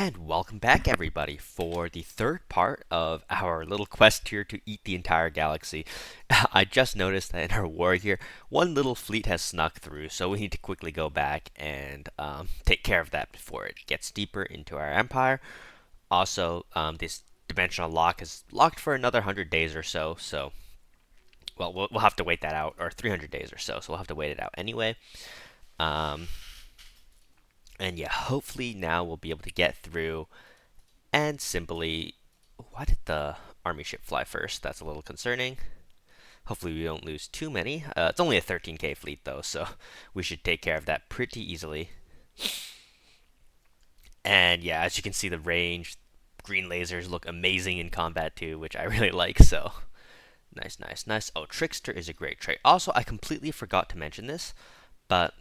And welcome back, everybody, for the third part of our little quest here to eat the entire galaxy. I just noticed that in our war here, one little fleet has snuck through, so we need to quickly go back and take care of that before it gets deeper into our empire. Also, this dimensional lock is locked for another 100 days or so, we'll have to wait that out, or 300 days or so, so we'll have to wait it out anyway. Um, and yeah, hopefully now we'll be able to get through and simply. Why did the army ship fly first? That's a little concerning. Hopefully we don't lose too many. It's only a 13k fleet though, so we should take care of that pretty easily. And yeah, as you can see, the range, green lasers look amazing in combat too, which I really like. So nice, nice, nice. Oh, Trickster is a great trait. Also, I completely forgot to mention this, but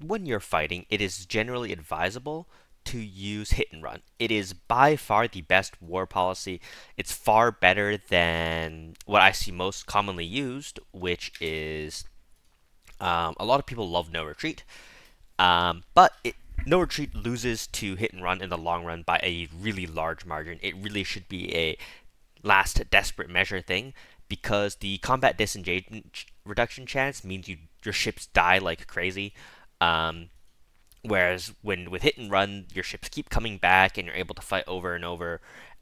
when you're fighting, it is generally advisable to use hit and run. It is by far the best war policy. It's far better than what I see most commonly used, which is a lot of people love no retreat, but no retreat loses to hit and run in the long run by a really large margin. It really should be a last desperate measure thing because the combat disengagement reduction chance means your ships die like crazy. Um, Whereas with hit and run, your ships keep coming back and you're able to fight over and over.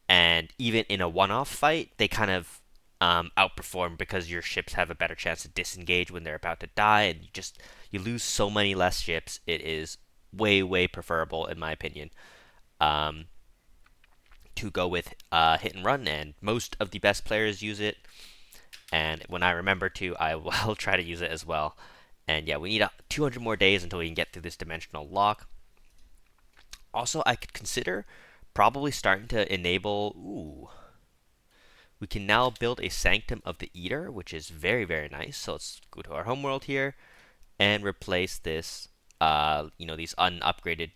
And even in a one-off fight, they kind of outperform because your ships have a better chance to disengage when they're about to die, and you lose so many less ships. It is way preferable, in my opinion, um, to go with hit and run. And most of the best players use it. And when I remember to, I will try to use it as well. And yeah, we need 200 more days until we can get through this dimensional lock. Also, I could consider probably starting to enable. Ooh, we can now build a Sanctum of the Eater, which is very nice. So let's go to our homeworld here and replace this, these unupgraded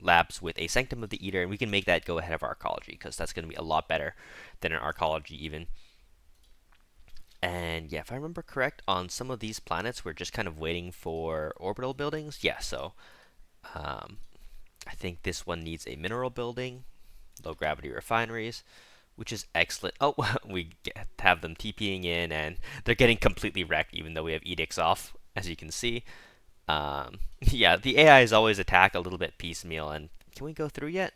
labs with a Sanctum of the Eater, and we can make that go ahead of our Arcology because that's going to be a lot better than an Arcology even. And yeah, if I remember correct, on some of these planets, we're just kind of waiting for orbital buildings. Yeah, so I think this one needs a mineral building, low gravity refineries, which is excellent. Oh, have them TPing in, and they're getting completely wrecked, even though we have edicts off, as you can see. Yeah, the AIs always attack a little bit piecemeal, and can we go through yet?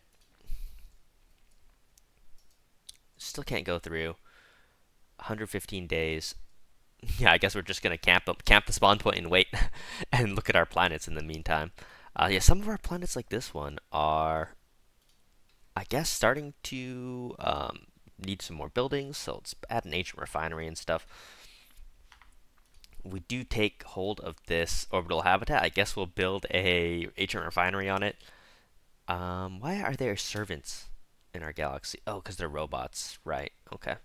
Still can't go through. 115 days. Yeah, I guess we're just gonna camp the spawn point and wait, and look at our planets in the meantime. Yeah, some of our planets like this one are, I guess, starting to need some more buildings. So let's add an ancient refinery and stuff. We do take hold of this orbital habitat. I guess we'll build a ancient refinery on it. Why are there servants in our galaxy? Oh, because they're robots, right? Okay.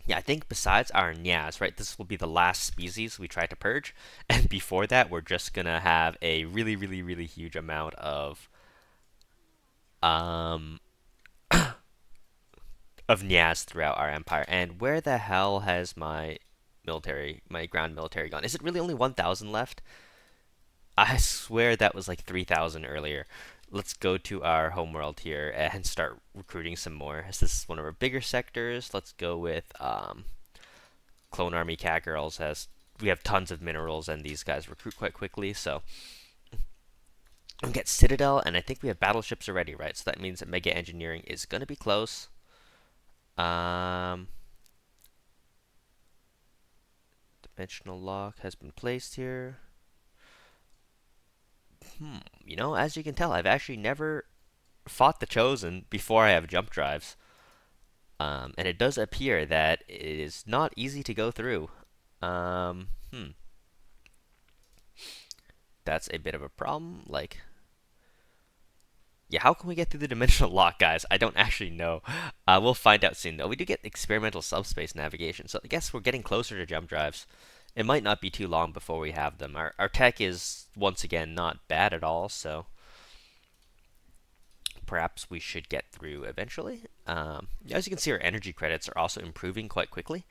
Yeah, I think besides our Nyas, right, this will be the last species we try to purge. And before that, we're just going to have a really huge amount um, of Nyas throughout our empire. And where the hell has my ground military gone? Is it really only 1,000 left? I swear that was like 3,000 earlier. Let's go to our homeworld here and start recruiting some more. As this is one of our bigger sectors, let's go with Clone Army Catgirls. As we have tons of minerals and these guys recruit quite quickly, so we get Citadel, and I think we have battleships already, right? So that means that Mega Engineering is going to be close. Dimensional lock has been placed here. As you can tell, I've actually never fought the Chosen before I have jump drives. And it does appear that it is not easy to go through. Um, hmm. That's a bit of a problem. Like, yeah, how can we get through the dimensional lock, guys? I don't actually know. We'll find out soon, though. We do get experimental subspace navigation, so I guess we're getting closer to jump drives. It might not be too long before we have them. Our tech is, once again, not bad at all, so perhaps we should get through eventually. As you can see, our energy credits are also improving quite quickly.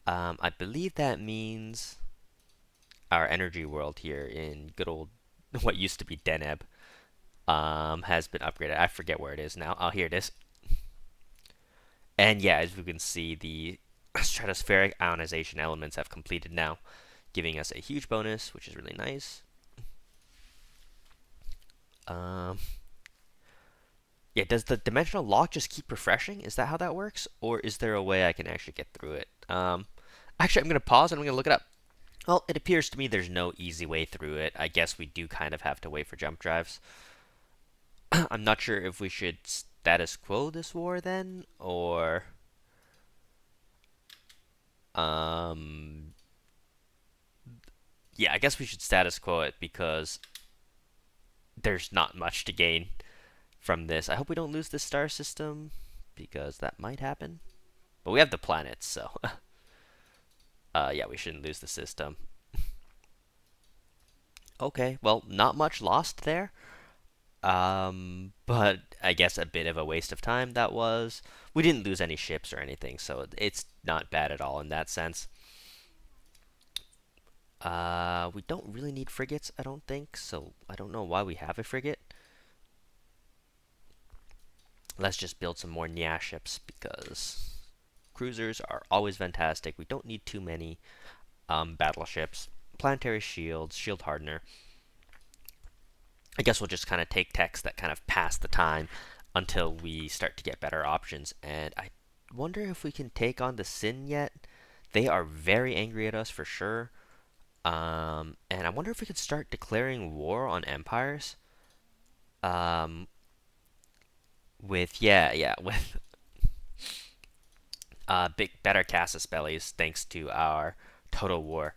I believe that means our energy world here in good old what used to be Deneb, has been upgraded. I forget where it is now. Oh, here it is. And yeah, as we can see, the stratospheric ionization elements have completed now, giving us a huge bonus, which is really nice. Um, yeah, does the dimensional lock just keep refreshing? Is that how that works? Or is there a way I can actually get through it? Actually, I'm going to pause and I'm going to look it up. Well, it appears to me there's no easy way through it. I guess we do kind of have to wait for jump drives. I'm not sure if we should status quo this war then, or um, yeah, I guess we should status quo it because there's not much to gain from this. I hope we don't lose this star system because that might happen. But we have the planets, so yeah, we shouldn't lose the system. Okay, well, not much lost there. But I guess a bit of a waste of time that was. We didn't lose any ships or anything, so it's not bad at all in that sense. We don't really need frigates, I don't think, so I don't know why we have a frigate. Let's just build some more Nya ships because cruisers are always fantastic. We don't need too many battleships. Planetary shields, shield hardener. I guess we'll just kind of take techs that kind of pass the time until we start to get better options. And I wonder if we can take on the Sin yet. They are very angry at us for sure. And I wonder if we could start declaring war on empires. Um, with with big better casus bellies thanks to our total war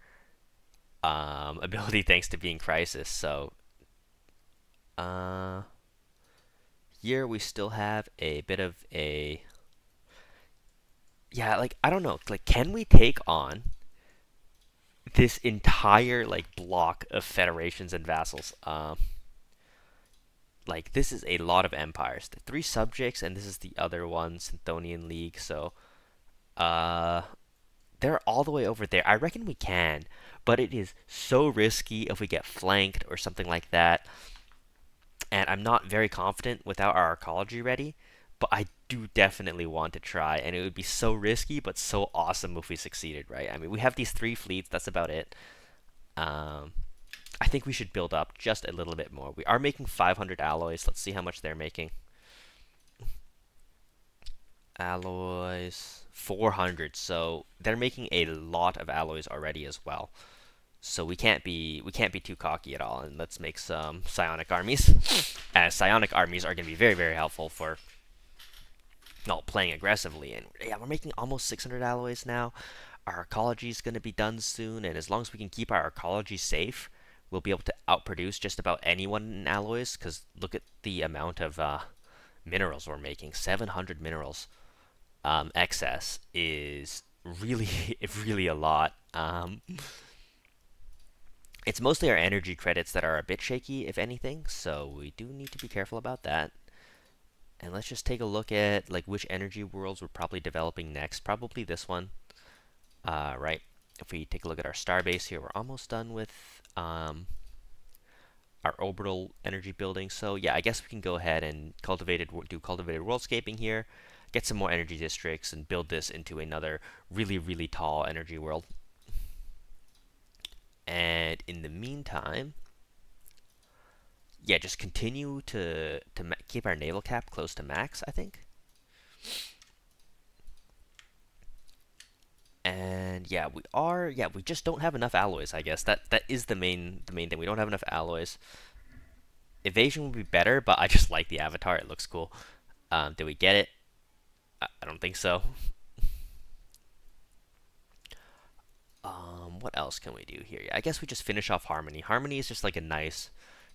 ability thanks to being crisis. So uh, here we still have a bit of a like I don't know, like can we take on this entire like block of federations and vassals? Like this is a lot of empires. The three subjects, and this is the other one, Synthonian League. So uh, they're all the way over there. I reckon we can, but it is so risky if we get flanked or something like that. And I'm not very confident without our arcology ready, but I do definitely want to try. And it would be so risky, but so awesome if we succeeded, right? I mean, we have these three fleets. That's about it. Um, I think we should build up just a little bit more. We are making 500 alloys. Let's see how much they're making. Alloys 400. So they're making a lot of alloys already as well. So we can't be too cocky at all. And let's make some psionic armies. As psionic armies are going to be very very helpful for playing aggressively. And yeah, we're making almost 600 alloys now. Our ecology is going to be done soon, and as long as we can keep our ecology safe, we'll be able to outproduce just about anyone in alloys. Because look at the amount of minerals we're making. 700 minerals excess is really, really a lot. It's mostly our energy credits that are a bit shaky, if anything, so we do need to be careful about that. And let's just take a look at like which energy worlds we're probably developing next. Probably this one, right? If we take a look at our starbase here, we're almost done with our orbital energy building. So yeah, I guess we can go ahead and do cultivated worldscaping here, get some more energy districts, and build this into another really, really tall energy world. And in the meantime, yeah, just continue to keep our naval cap close to max, I think. And yeah, we just don't have enough alloys, I guess. That is the main thing. We don't have enough alloys. Evasion would be better, but I just like the avatar. It looks cool. Did we get it? I don't think so. What else can we do here? Yeah, I guess we just finish off Harmony. Harmony is just like a nice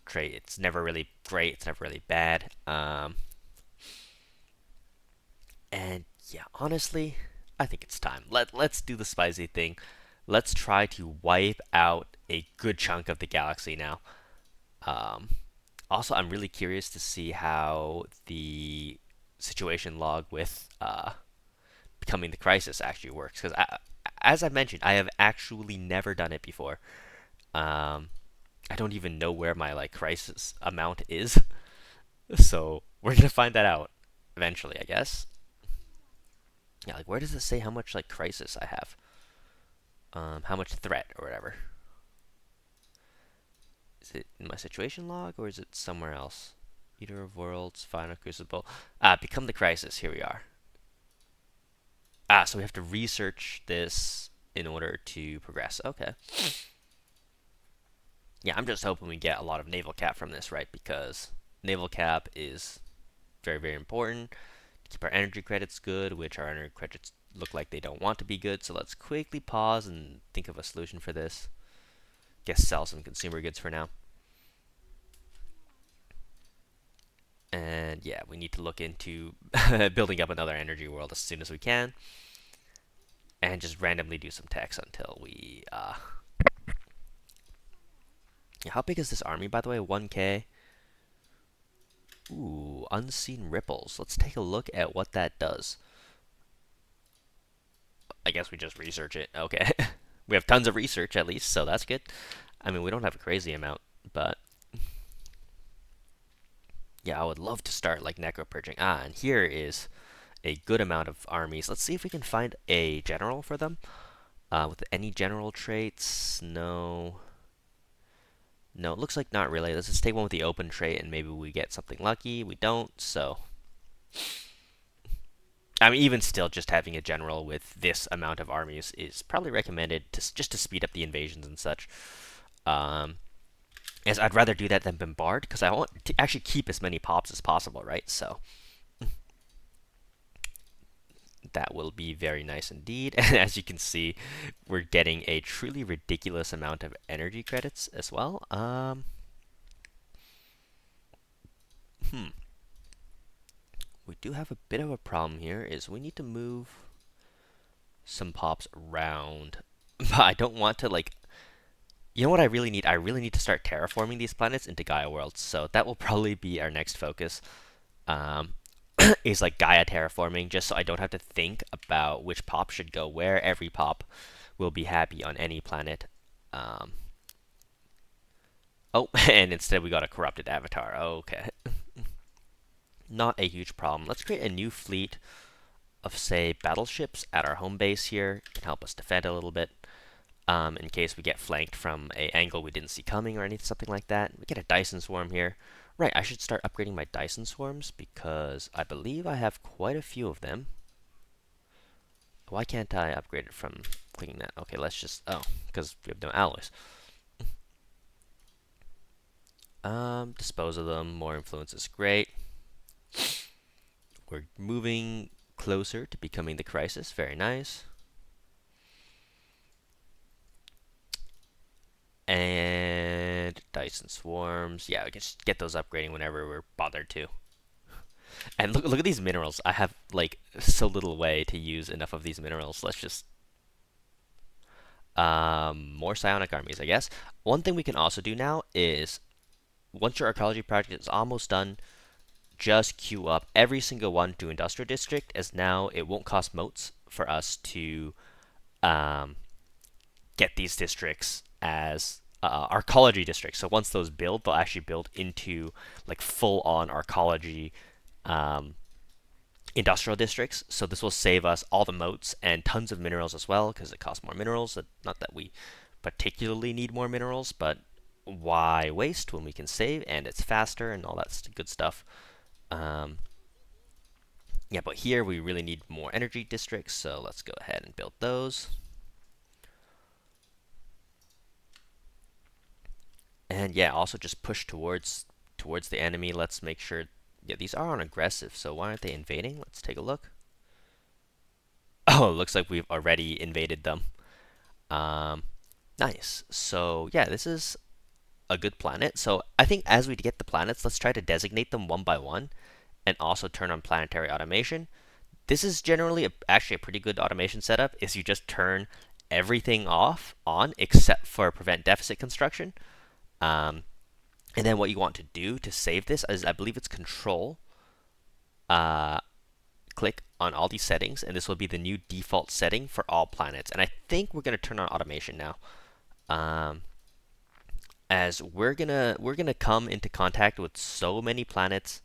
trait. It's never really great. It's never really bad. And yeah, honestly, I think it's time. Let's do the spicy thing. Let's try to wipe out a good chunk of the galaxy now. Um, Also, I'm really curious to see how the situation log with becoming the crisis actually works. Because as I mentioned, I have actually never done it before. Um, I don't even know where my like crisis amount is. So we're gonna find that out eventually, I guess. Yeah, like where does it say how much like crisis I have? How much threat or whatever. Is it in my situation log or is it somewhere else? Eater of Worlds, Final Crucible. Become the crisis. Here we are. So we have to research this in order to progress. Okay. Yeah, I'm just hoping we get a lot of naval cap from this, right? Because naval cap is very, very important to keep our energy credits good, which our energy credits look like they don't want to be good. So let's quickly pause and think of a solution for this. Guess sell some consumer goods for now. And yeah, we need to look into building up another energy world as soon as we can. And just randomly do some techs until we... Yeah, how big is this army, by the way? 1K? Ooh, unseen ripples. Let's take a look at what that does. I guess we just research it. Okay. We have tons of research, at least, so that's good. I mean, we don't have a crazy amount, but... Yeah, I would love to start, like, Necropurging. And here is a good amount of armies. Let's see if we can find a general for them. With any general traits? No. No, it looks like not really. Let's just take one with the open trait and maybe we get something lucky. We don't, so... I mean, even still, just having a general with this amount of armies is probably recommended just to speed up the invasions and such. As I'd rather do that than bombard, because I want to actually keep as many pops as possible, right? So that will be very nice indeed. And as you can see, we're getting a truly ridiculous amount of energy credits as well. We do have a bit of a problem here, is we need to move some pops around. But I don't want to, like... You know what I really need? I really need to start terraforming these planets into Gaia worlds. So that will probably be our next focus. Is like Gaia terraforming, just so I don't have to think about which pop should go where. Every pop will be happy on any planet. Oh, and instead we got a corrupted avatar. Okay. Not a huge problem. Let's create a new fleet of, say, battleships at our home base here. It can help us defend a little bit. In case we get flanked from an angle we didn't see coming or anything, something like that. We get a Dyson Swarm here. Right, I should start upgrading my Dyson Swarms because I believe I have quite a few of them. Why can't I upgrade it from clicking that? Okay, let's just... Oh, because we have no alloys. Dispose of them. More influence is great. We're moving closer to becoming the crisis. Very nice. And Dyson Swarms. Yeah, we can just get those upgrading whenever we're bothered to. And look at these minerals. I have, like, so little way to use enough of these minerals. Let's just... more psionic armies, I guess. One thing we can also do now is, once your archaeology project is almost done, just queue up every single one to Industrial District, as now it won't cost motes for us to get these districts as archaeology districts. So once those build, they'll actually build into like full-on archaeology industrial districts. So this will save us all the motes and tons of minerals as well, because it costs more minerals. Not that we particularly need more minerals, but why waste when we can save, and it's faster and all that good stuff. Yeah, but here we really need more energy districts, so let's go ahead and build those. And yeah, also just push towards the enemy. Let's make sure... Yeah, these are on aggressive, so why aren't they invading? Let's take a look. Oh, it looks like we've already invaded them. Nice. So yeah, this is a good planet. So I think as we get the planets, let's try to designate them one by one and also turn on planetary automation. This is generally actually a pretty good automation setup, is you just turn everything on except for prevent deficit construction. And then what you want to do to save this is, I believe it's control, click on all these settings, and this will be the new default setting for all planets. And I think we're going to turn on automation now. as we're gonna come into contact with so many planets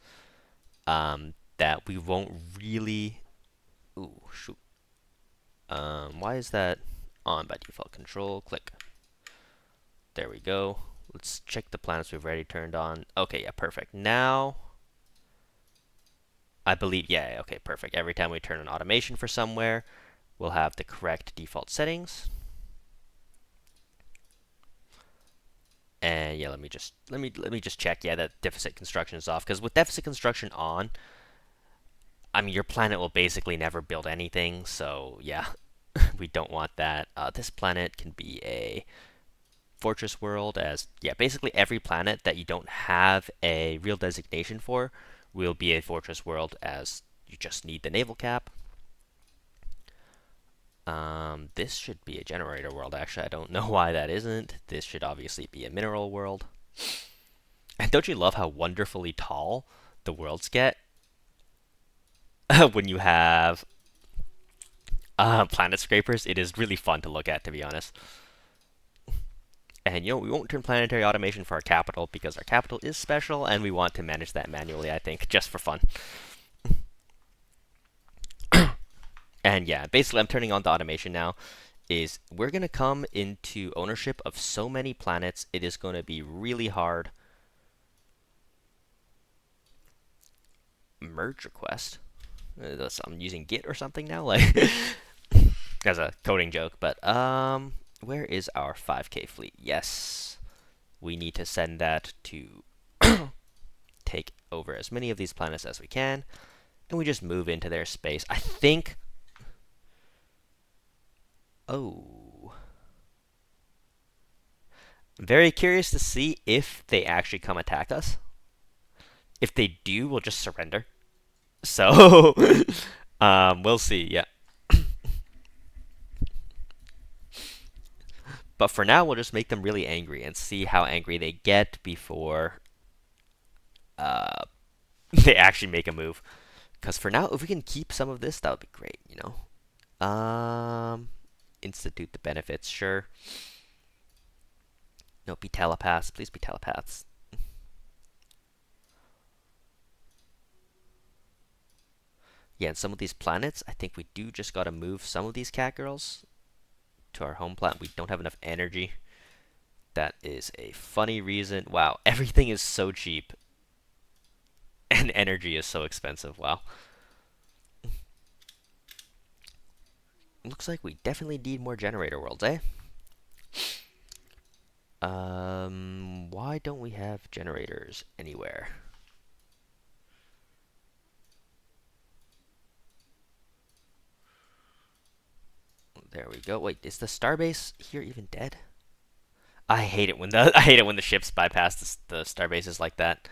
that we won't really. Ooh, shoot. Why is that on by default? Control click. There we go. Let's check the planets we've already turned on. Okay, yeah, perfect. Now, I believe, yeah, okay, perfect. Every time we turn on automation for somewhere, we'll have the correct default settings. And yeah, let me just check. Yeah, that deficit construction is off, because with deficit construction on, I mean your planet will basically never build anything. So yeah, we don't want that. This planet can be a fortress world, as yeah, basically every planet that you don't have a real designation for will be a fortress world, as you just need the naval cap. This should be a generator world, actually. I don't know why that isn't. This should obviously be a mineral world. And don't you love how wonderfully tall the worlds get when you have planet scrapers? It is really fun to look at, to be honest. And we won't turn planetary automation for our capital because our capital is special and we want to manage that manually, I think, just for fun. And yeah, basically I'm turning on the automation now. Is we're going to come into ownership of so many planets, it is going to be really hard. Merge request? I'm using Git or something now, like as a coding joke. But where is our 5K fleet? Yes, we need to send that to take over as many of these planets as we can, and we just move into their space. I think. Oh, very curious to see if they actually come attack us. If they do, we'll just surrender. So, we'll see. Yeah. But for now, we'll just make them really angry and see how angry they get before they actually make a move. Because for now, if we can keep some of this, that would be great, Institute the benefits, sure. No, be telepaths. Please be telepaths. Yeah, and some of these planets, I think we do just gotta move some of these Catgirls to our home planet. We don't have enough energy. That is a funny reason. Wow, everything is so cheap. And energy is so expensive. Wow. Looks like we definitely need more generator worlds, eh? Why don't we have generators anywhere? There we go. Wait, is the starbase here even dead? I hate it when the ships bypass the starbases like that.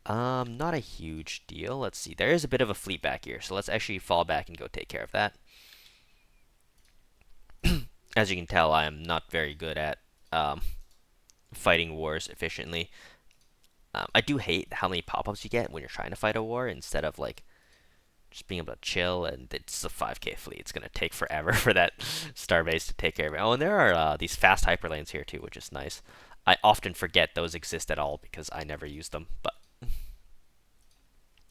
Not a huge deal. Let's see. There is a bit of a fleet back here, so let's actually fall back and go take care of that. As you can tell, I am not very good at fighting wars efficiently. I do hate how many pop-ups you get when you're trying to fight a war instead of like just being able to chill. And it's a 5K fleet. It's gonna take forever for that starbase to take care of it. Oh, and there are these fast hyperlanes here too, which is nice. I often forget those exist at all because I never use them. But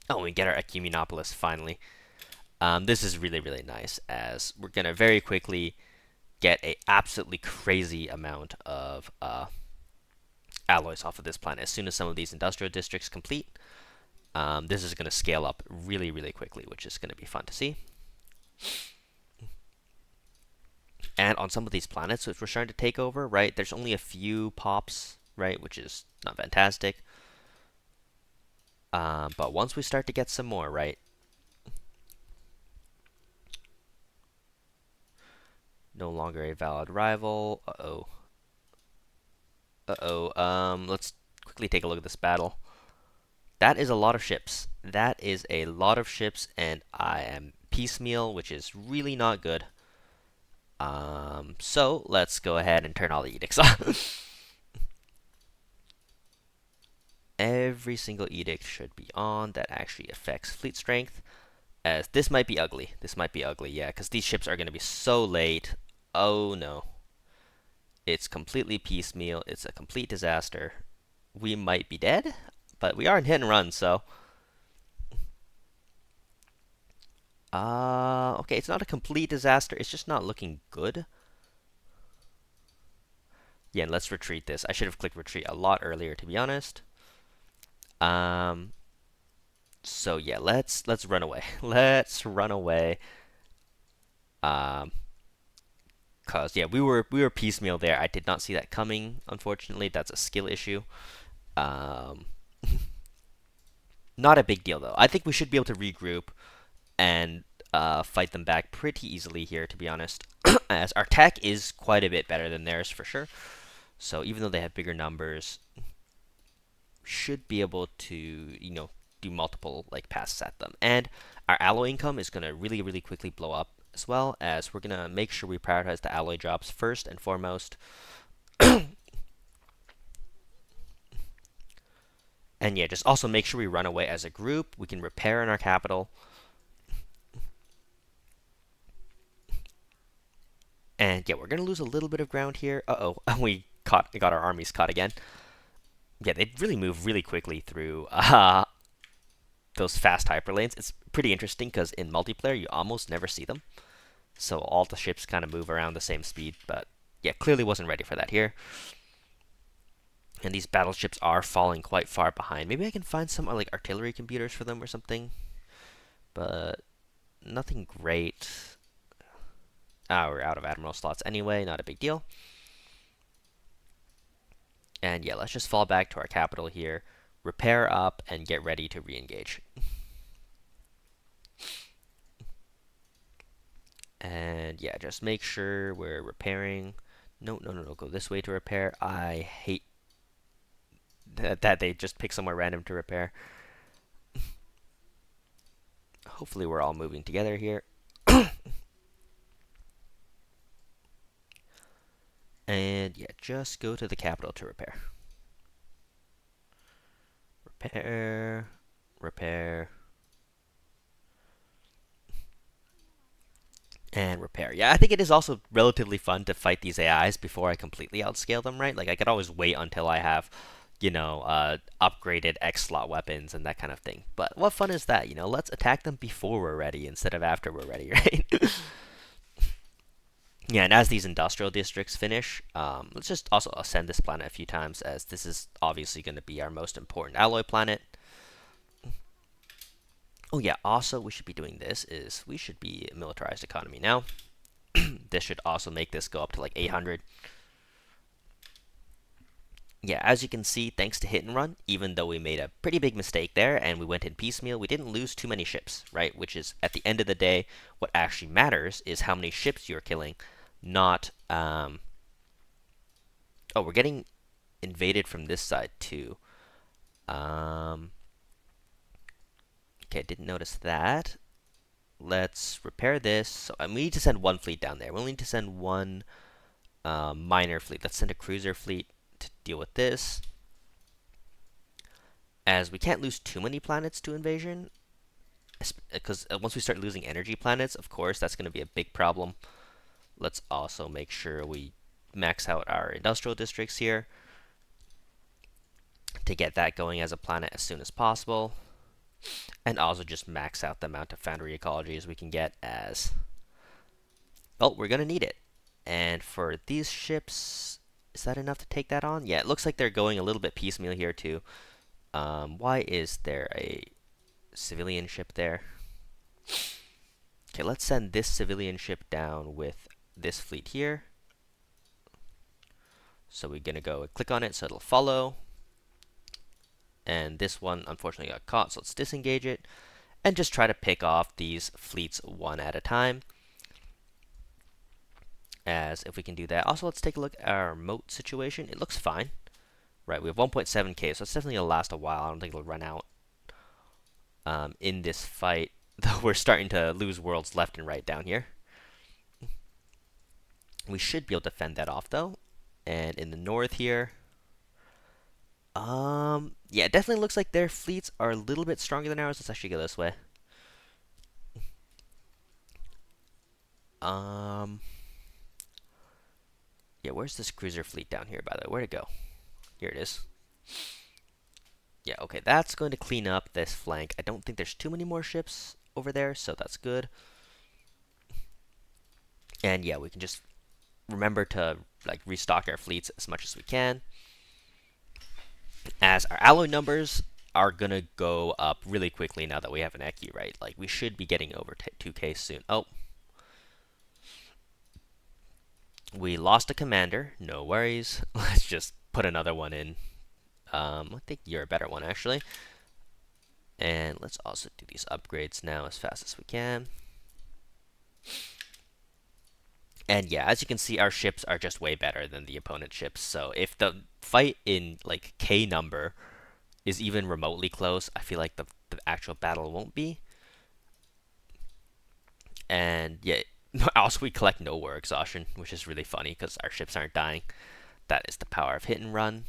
oh, we get our Ecumenopolis finally. This is really, really nice, as we're gonna very quickly get a absolutely crazy amount of alloys off of this planet. As soon as some of these industrial districts complete, this is going to scale up really, really quickly, which is going to be fun to see. And on some of these planets which we're starting to take over, right, there's only a few pops, right, which is not fantastic. But once we start to get some more, right, no longer a valid rival. Uh-oh. Uh-oh. Let's quickly take a look at this battle. That is a lot of ships. That is a lot of ships, and I am piecemeal, which is really not good. So let's go ahead and turn all the edicts off. Every single edict should be on. That actually affects fleet strength. As this might be ugly. This might be ugly, yeah, because these ships are going to be so late. Oh no. It's completely piecemeal. It's a complete disaster. We might be dead, but we are in hit and run, so. Okay, it's not a complete disaster. It's just not looking good. Yeah, let's retreat this. I should have clicked retreat a lot earlier, to be honest. Um, so yeah, let's run away. Let's run away. Um, cause yeah, we were piecemeal there. I did not see that coming. Unfortunately, that's a skill issue. Um, not a big deal though. I think we should be able to regroup and fight them back pretty easily here, to be honest. As our tech is quite a bit better than theirs for sure. So even though they have bigger numbers, should be able to, do multiple like passes at them. And our alloy income is going to really, really quickly blow up as well, as we're going to make sure we prioritize the alloy drops first and foremost. And yeah, just also make sure we run away as a group. We can repair in our capital. And yeah, we're going to lose a little bit of ground here. Uh-oh, we got our armies caught again. Yeah, they really move really quickly through those fast hyperlanes. It's pretty interesting because in multiplayer, you almost never see them. So all the ships kind of move around the same speed, but yeah, clearly wasn't ready for that here. And these battleships are falling quite far behind. Maybe I can find some like artillery computers for them or something, but nothing great. We're out of admiral slots anyway, not a big deal. And yeah, let's just fall back to our capital here, repair up, and get ready to re-engage. And yeah, just make sure we're repairing. No, no, no, no, go this way to repair. I hate that they just pick somewhere random to repair. Hopefully we're all moving together here. And yeah, just go to the capital to repair. Repair, repair, and repair. Yeah, I think it is also relatively fun to fight these AIs before I completely outscale them, right? Like, I could always wait until I have, upgraded X slot weapons and that kind of thing. But what fun is that? Let's attack them before we're ready instead of after we're ready, right? Yeah, and as these industrial districts finish, let's just also ascend this planet a few times, as this is obviously going to be our most important alloy planet. Oh yeah, also we should be doing this is we should be a militarized economy now. This should also make this go up to like 800. Yeah, as you can see, thanks to hit and run, even though we made a pretty big mistake there and we went in piecemeal, we didn't lose too many ships, right? Which is, at the end of the day, what actually matters is how many ships you're killing, not, oh, we're getting invaded from this side too. Okay, didn't notice that. Let's repair this. So, we need to send one fleet down there. We'll need to send one minor fleet. Let's send a cruiser fleet to deal with this. As we can't lose too many planets to invasion, because once we start losing energy planets, of course, that's going to be a big problem. Let's also make sure we max out our industrial districts here to get that going as a planet as soon as possible. And also just max out the amount of foundry ecologies we can get, as, well, we're going to need it. And for these ships, is that enough to take that on? Yeah, it looks like they're going a little bit piecemeal here too. Why is there a civilian ship there? Okay, let's send this civilian ship down with this fleet here. So we're going to go click on it so it'll follow. And this one unfortunately got caught, so let's disengage it and just try to pick off these fleets one at a time. As if we can do that. Also, let's take a look at our moat situation. It looks fine. Right, we have 1.7k, so it's definitely going to last a while. I don't think it'll run out in this fight, though we're starting to lose worlds left and right down here. We should be able to fend that off, though. And in the north here, yeah, it definitely looks like their fleets are a little bit stronger than ours. Let's actually go this way. Yeah, where's this cruiser fleet down here, by the way? Where'd it go? Here it is. Yeah, okay, that's going to clean up this flank. I don't think there's too many more ships over there, so that's good. And yeah, we can just remember to like restock our fleets as much as we can, as our alloy numbers are gonna go up really quickly now that we have an EQ, right? Like, we should be getting over 2k soon. Oh, we lost a commander. No worries. Let's just put another one in. I think you're a better one, actually. And let's also do these upgrades now as fast as we can. And yeah, as you can see, our ships are just way better than the opponent's ships. So if the fight in like K number is even remotely close, I feel like the actual battle won't be. And yeah, also we collect no war exhaustion, which is really funny because our ships aren't dying. That is the power of hit and run.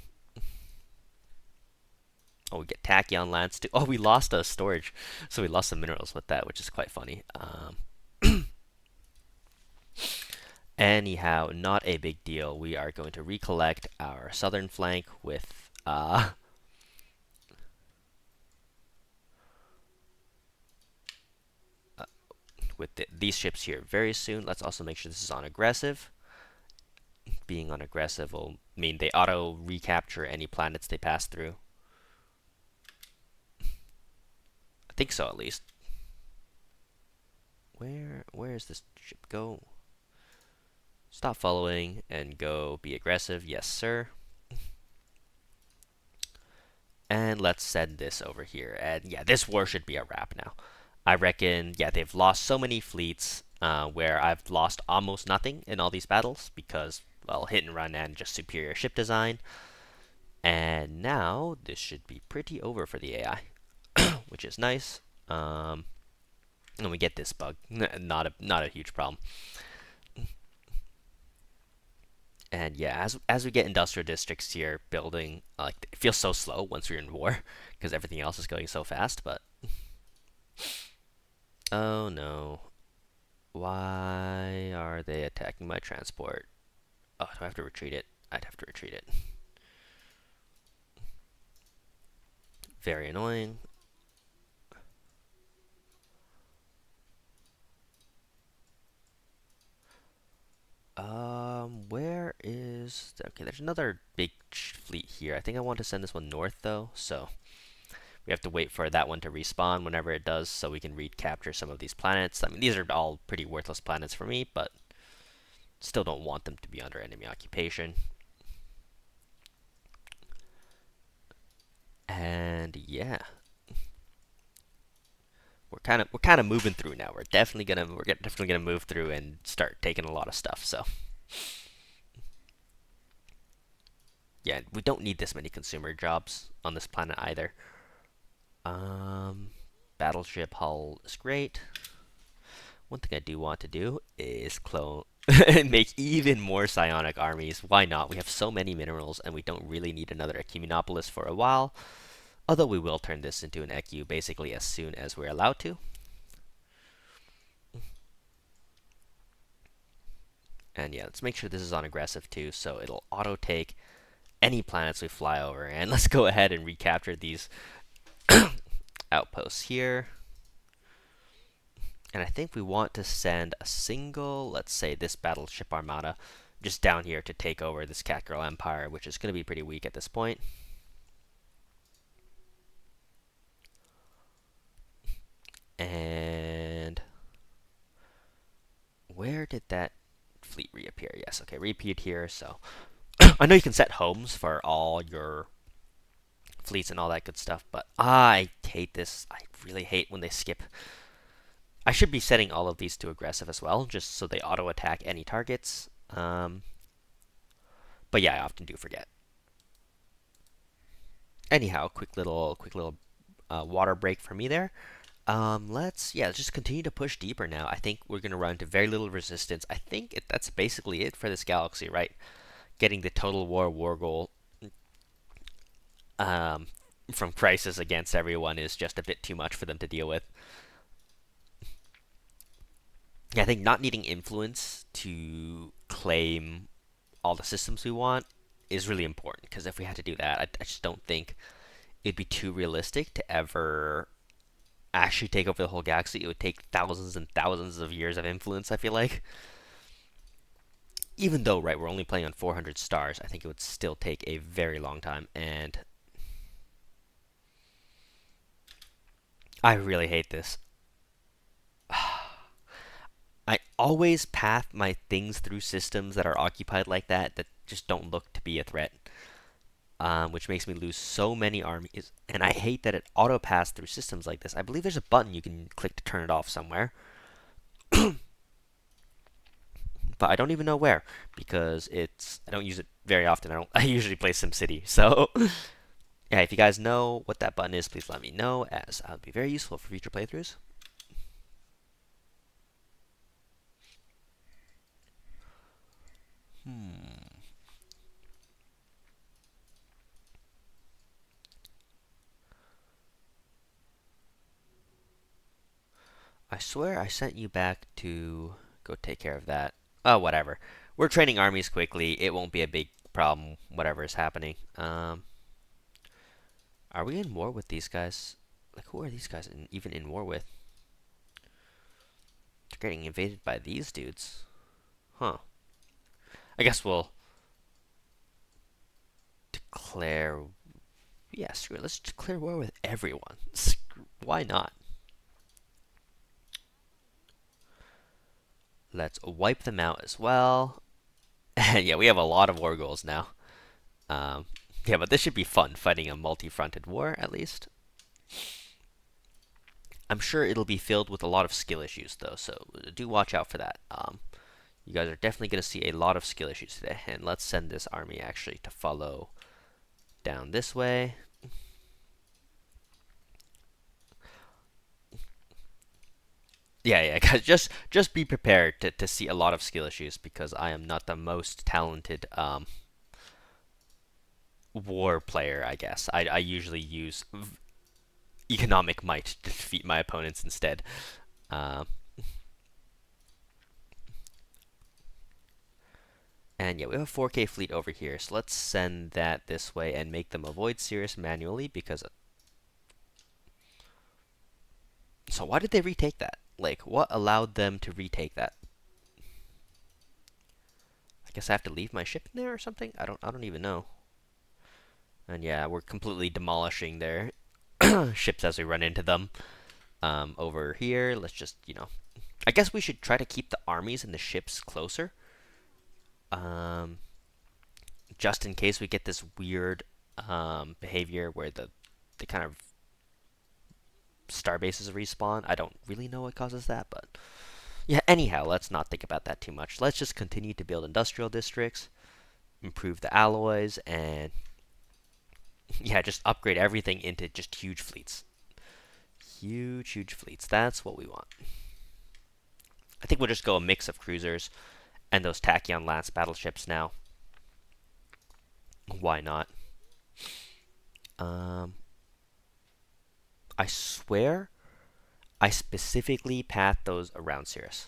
Oh, we get tachyon lance too. Oh, we lost a storage, so we lost some minerals with that, which is quite funny. Anyhow, not a big deal. We are going to recollect our southern flank with these ships here very soon. Let's also make sure this is on aggressive. Being on aggressive will mean they auto recapture any planets they pass through. I think so, at least. Where is this ship go? Stop following and go be aggressive. Yes, sir. And let's send this over here. And yeah, this war should be a wrap now. I reckon, yeah, they've lost so many fleets where I've lost almost nothing in all these battles because, well, hit and run and just superior ship design. And now this should be pretty over for the AI, which is nice. And we get this bug, not a huge problem. And yeah, as we get industrial districts here building, like, it feels so slow once we're in war because everything else is going so fast. But oh no, why are they attacking my transport? Oh, do I have to retreat it? I'd have to retreat it. Very annoying. Where is... Okay, there's another big fleet here. I think I want to send this one north, though, so we have to wait for that one to respawn whenever it does so we can recapture some of these planets. I mean, these are all pretty worthless planets for me, but still don't want them to be under enemy occupation. And yeah, we're kind of moving through now. We're definitely gonna move through and start taking a lot of stuff. So yeah, we don't need this many consumer jobs on this planet either. Battleship hull is great. One thing I do want to do is clone and make even more psionic armies. Why not? We have so many minerals and we don't really need another Ecumenopolis for a while. Although we will turn this into an ECU basically as soon as we're allowed to. And yeah, let's make sure this is on aggressive too, so it'll auto take any planets we fly over. And let's go ahead and recapture these outposts here. And I think we want to send a single, let's say this battleship armada, just down here to take over this Catgirl Empire, which is going to be pretty weak at this point. And where did that fleet reappear? Yes, okay, repeat here. So I know you can set homes for all your fleets and all that good stuff, but I hate this. I really hate when they skip. I should be setting all of these to aggressive as well, just so they auto attack any targets. But yeah, I often do forget. Anyhow, quick little water break for me there. Let's just continue to push deeper now. I think we're gonna run into very little resistance. I think that's basically it for this galaxy, right? Getting the total war goal from Crisis against everyone is just a bit too much for them to deal with. Yeah, I think not needing influence to claim all the systems we want is really important. Because if we had to do that, I just don't think it'd be too realistic to ever actually take over the whole galaxy. It would take thousands and thousands of years of influence, I feel like. Even though, right, we're only playing on 400 stars, I think it would still take a very long time. And I really hate this. I always path my things through systems that are occupied like that just don't look to be a threat, which makes me lose so many armies. And I hate that it auto paths through systems like this. I believe there's a button you can click to turn it off somewhere, but I don't even know where because I don't use it very often. I usually play SimCity, so yeah. If you guys know what that button is, please let me know, as that would be very useful for future playthroughs. I swear I sent you back to go take care of that. Oh, whatever. We're training armies quickly. It won't be a big problem, whatever is happening. Are we in war with these guys? Like, who are these guys even in war with? They're getting invaded by these dudes. Huh. I guess we'll declare... Yeah, screw it. Let's declare war with everyone. Why not? Let's wipe them out as well. And yeah, we have a lot of war goals now. Um, yeah, but this should be fun, fighting a multi-fronted war, at least. I'm sure it'll be filled with a lot of skill issues, though, so do watch out for that. You guys are definitely going to see a lot of skill issues today. And let's send this army, actually, to follow down this way. Yeah, guys, just be prepared to see a lot of skill issues, because I am not the most talented war player, I guess. I usually use economic might to defeat my opponents instead. Um, and yeah, we have a 4K fleet over here, so let's send that this way and make them avoid Sirius manually, because... So why did they retake that? Like, what allowed them to retake that? I guess I have to leave my ship in there or something? I don't even know. And yeah, we're completely demolishing their ships as we run into them. Over here, let's just, I guess we should try to keep the armies and the ships closer. Just in case we get this weird behavior where the kind of star bases respawn. I don't really know what causes that, but yeah, anyhow, let's not think about that too much. Let's just continue to build industrial districts, improve the alloys, and yeah, just upgrade everything into just huge fleets. Huge fleets. That's what we want. I think we'll just go a mix of cruisers and those Tachyon Lance battleships now. Why not? I swear I specifically pathed those around Cirrus.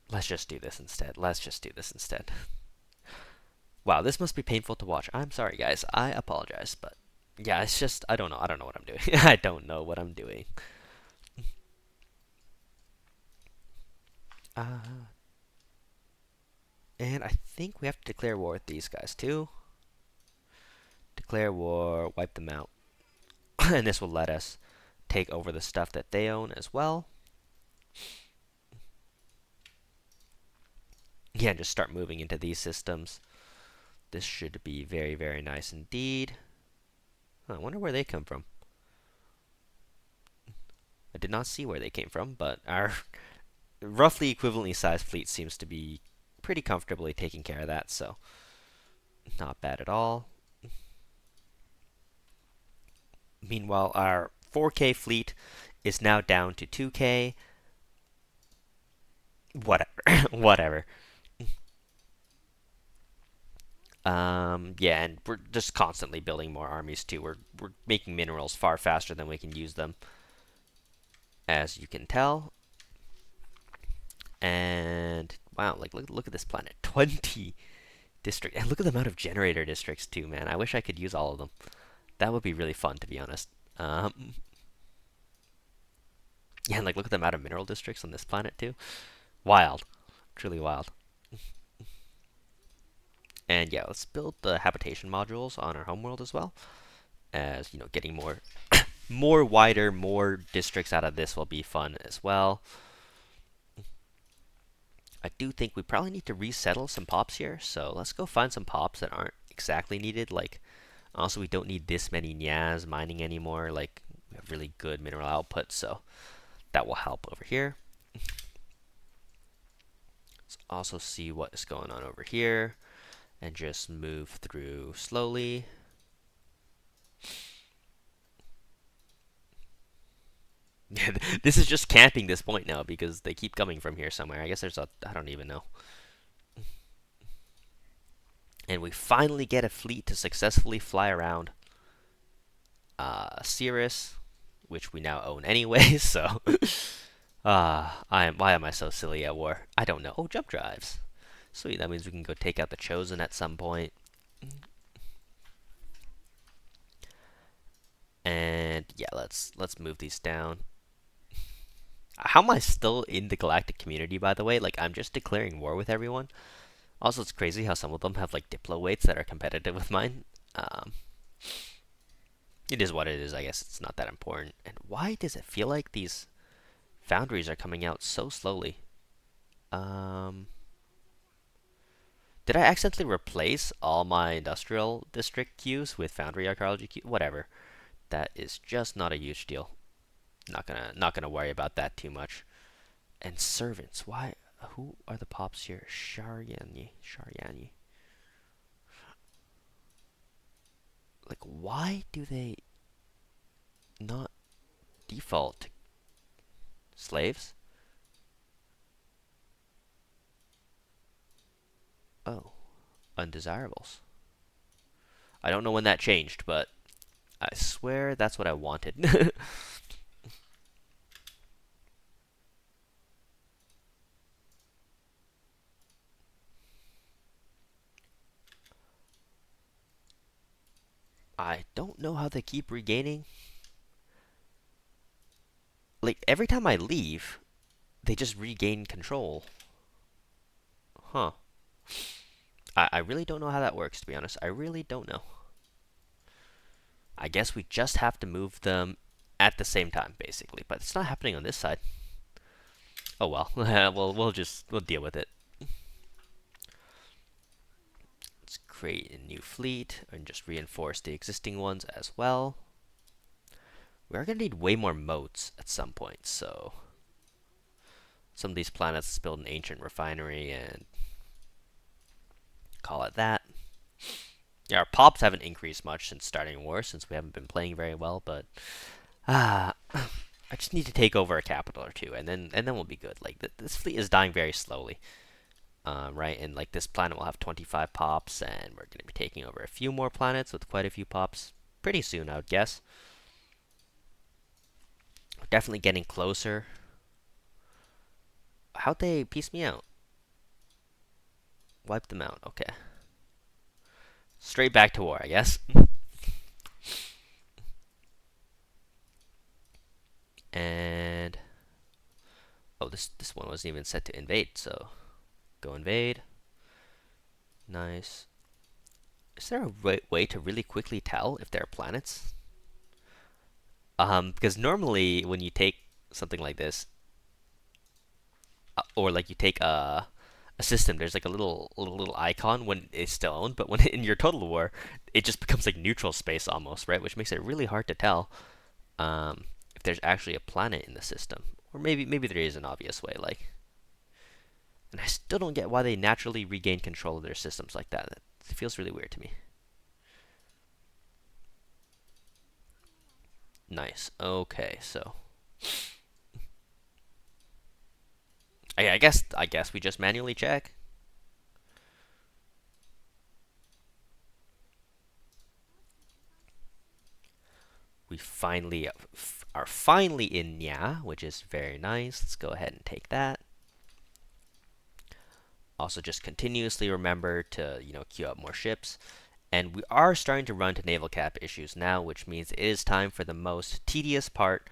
Let's just do this instead. Wow, this must be painful to watch. I'm sorry, guys. I apologize, but yeah, it's just I don't know what I'm doing. I don't know what I'm doing. And I think we have to declare war with these guys too. Declare war, wipe them out. And this will let us take over the stuff that they own as well. Yeah, just start moving into these systems. This should be very nice indeed. I wonder where they come from. I did not see where they came from, but our roughly equivalently sized fleet seems to be pretty comfortably taking care of that, so not bad at all. Meanwhile, our 4K fleet is now down to 2K. Whatever. Yeah, and we're just constantly building more armies too. We're making minerals far faster than we can use them, as you can tell. And wow, like look at this planet, 20 district, and look at the amount of generator districts too, man. I wish I could use all of them. That would be really fun, to be honest. Yeah, and like look at the amount of mineral districts on this planet too. Wild, truly wild. And yeah, let's build the habitation modules on our homeworld as well. As you know, getting more wider, more districts out of this will be fun as well. I do think we probably need to resettle some pops here, so let's go find some pops that aren't exactly needed. Like, also we don't need this many nyas mining anymore. Like, we have really good mineral output, so that will help over here. Let's also see what is going on over here, and just move through slowly. This is just camping this point now because they keep coming from here somewhere. I guess there's I don't even know. And we finally get a fleet to successfully fly around Stellaris, which we now own anyway, so why am I so silly at war? I don't know. Oh, jump drives. Sweet, that means we can go take out the Chosen at some point. And yeah, let's move these down. How am I still in the galactic community, by the way? Like, I'm just declaring war with everyone. Also, it's crazy how some of them have like Diplo weights that are competitive with mine. It is what it is. I guess it's not that important. And why does it feel like these foundries are coming out so slowly? Did I accidentally replace all my industrial district queues with foundry archaeology queues? Whatever. That is just not a huge deal. Not gonna worry about that too much. And servants. Why? Who are the pops here? Sharyani. Like, why do they not default to slaves? Oh, undesirables. I don't know when that changed, but I swear that's what I wanted. I don't know how they keep regaining. Like, every time I leave, they just regain control. Huh. I really don't know how that works, to be honest. I really don't know. I guess we just have to move them at the same time, basically. But it's not happening on this side. Oh well. we'll deal with it. Let's create a new fleet and just reinforce the existing ones as well. We are going to need way more moats at some point, so some of these planets, let's build an ancient refinery and call it that. Yeah, our pops haven't increased much since starting war, since we haven't been playing very well, but I just need to take over a capital or two, and then we'll be good. Like, this fleet is dying very slowly, right? And like, this planet will have 25 pops, and we're going to be taking over a few more planets with quite a few pops pretty soon, I would guess. We're definitely getting closer. How'd they piece me out? Wipe them out. Okay. Straight back to war, I guess. And oh, this one wasn't even set to invade, so go invade. Nice. Is there a way to really quickly tell if there are planets? Because normally when you take something like this, or like you take a system, there's like a little icon when it's still owned, but when in your total war, it just becomes like neutral space almost, right? Which makes it really hard to tell if there's actually a planet in the system, or maybe there is an obvious way, like. And I still don't get why they naturally regain control of their systems like that. It feels really weird to me. Nice. Okay, so I guess we just manually check. We finally are finally in Nya, which is very nice. Let's go ahead and take that. Also, just continuously remember to, queue up more ships. And we are starting to run to naval cap issues now, which means it is time for the most tedious part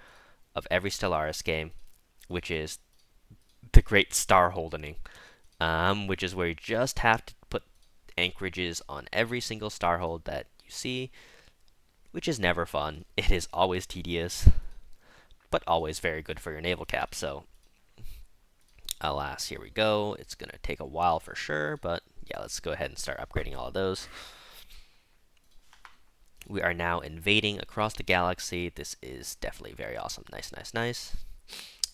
of every Stellaris game, which is the Great Star Holding, which is where you just have to put anchorages on every single starhold that you see, which is never fun. It is always tedious, but always very good for your naval cap. So, alas, here we go. It's going to take a while for sure, but yeah, let's go ahead and start upgrading all of those. We are now invading across the galaxy. This is definitely very awesome. Nice, nice, nice.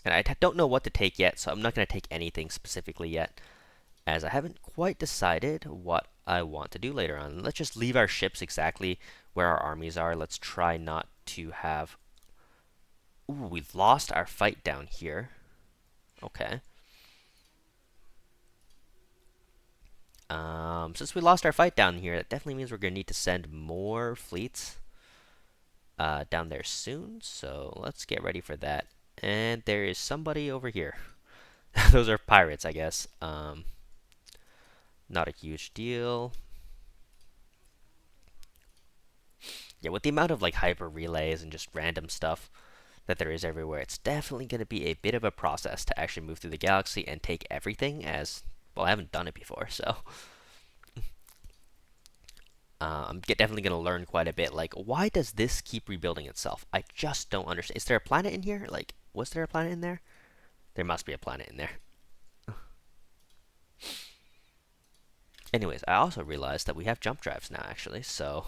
And I don't know what to take yet, so I'm not going to take anything specifically yet, as I haven't quite decided what I want to do later on. Let's just leave our ships exactly where our armies are. Let's try not to have... Ooh, we've lost our fight down here. Okay. Since we lost our fight down here, that definitely means we're going to need to send more fleets down there soon. So let's get ready for that. And there is somebody over here. Those are pirates, I guess. Not a huge deal. Yeah, with the amount of like hyper relays and just random stuff that there is everywhere, it's definitely going to be a bit of a process to actually move through the galaxy and take everything, as well, I haven't done it before, so I'm definitely going to learn quite a bit. Like, why does this keep rebuilding itself? I just don't understand. Is there a planet in here? Like, was there a planet in there? There must be a planet in there. Anyways, I also realized that we have jump drives now, actually, so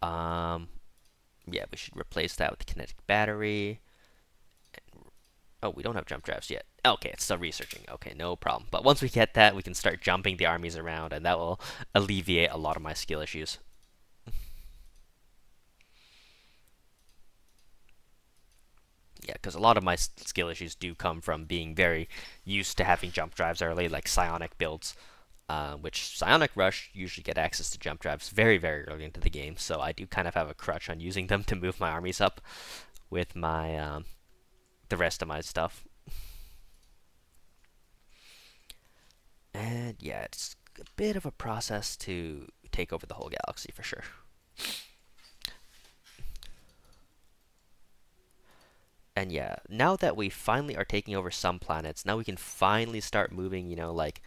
yeah, we should replace that with the kinetic battery. Oh, we don't have jump drives yet. Okay, it's still researching. Okay, no problem. But once we get that, we can start jumping the armies around, and that will alleviate a lot of my skill issues. Yeah, because a lot of my skill issues do come from being very used to having jump drives early, like psionic builds, which psionic rush usually get access to jump drives very, very early into the game, so I do kind of have a crutch on using them to move my armies up with my the rest of my stuff. And yeah, it's a bit of a process to take over the whole galaxy for sure. And yeah, now that we finally are taking over some planets, now we can finally start moving, like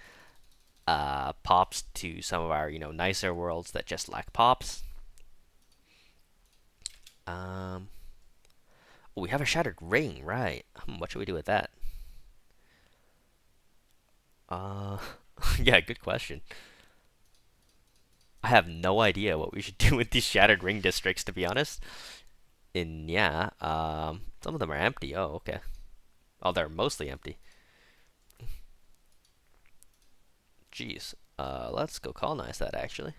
pops to some of our, nicer worlds that just lack pops. We have a shattered ring, right? What should we do with that? Yeah, good question. I have no idea what we should do with these shattered ring districts, to be honest. Yeah, some of them are empty. Oh, okay. Oh, they're mostly empty. Jeez. Let's go colonize that, actually.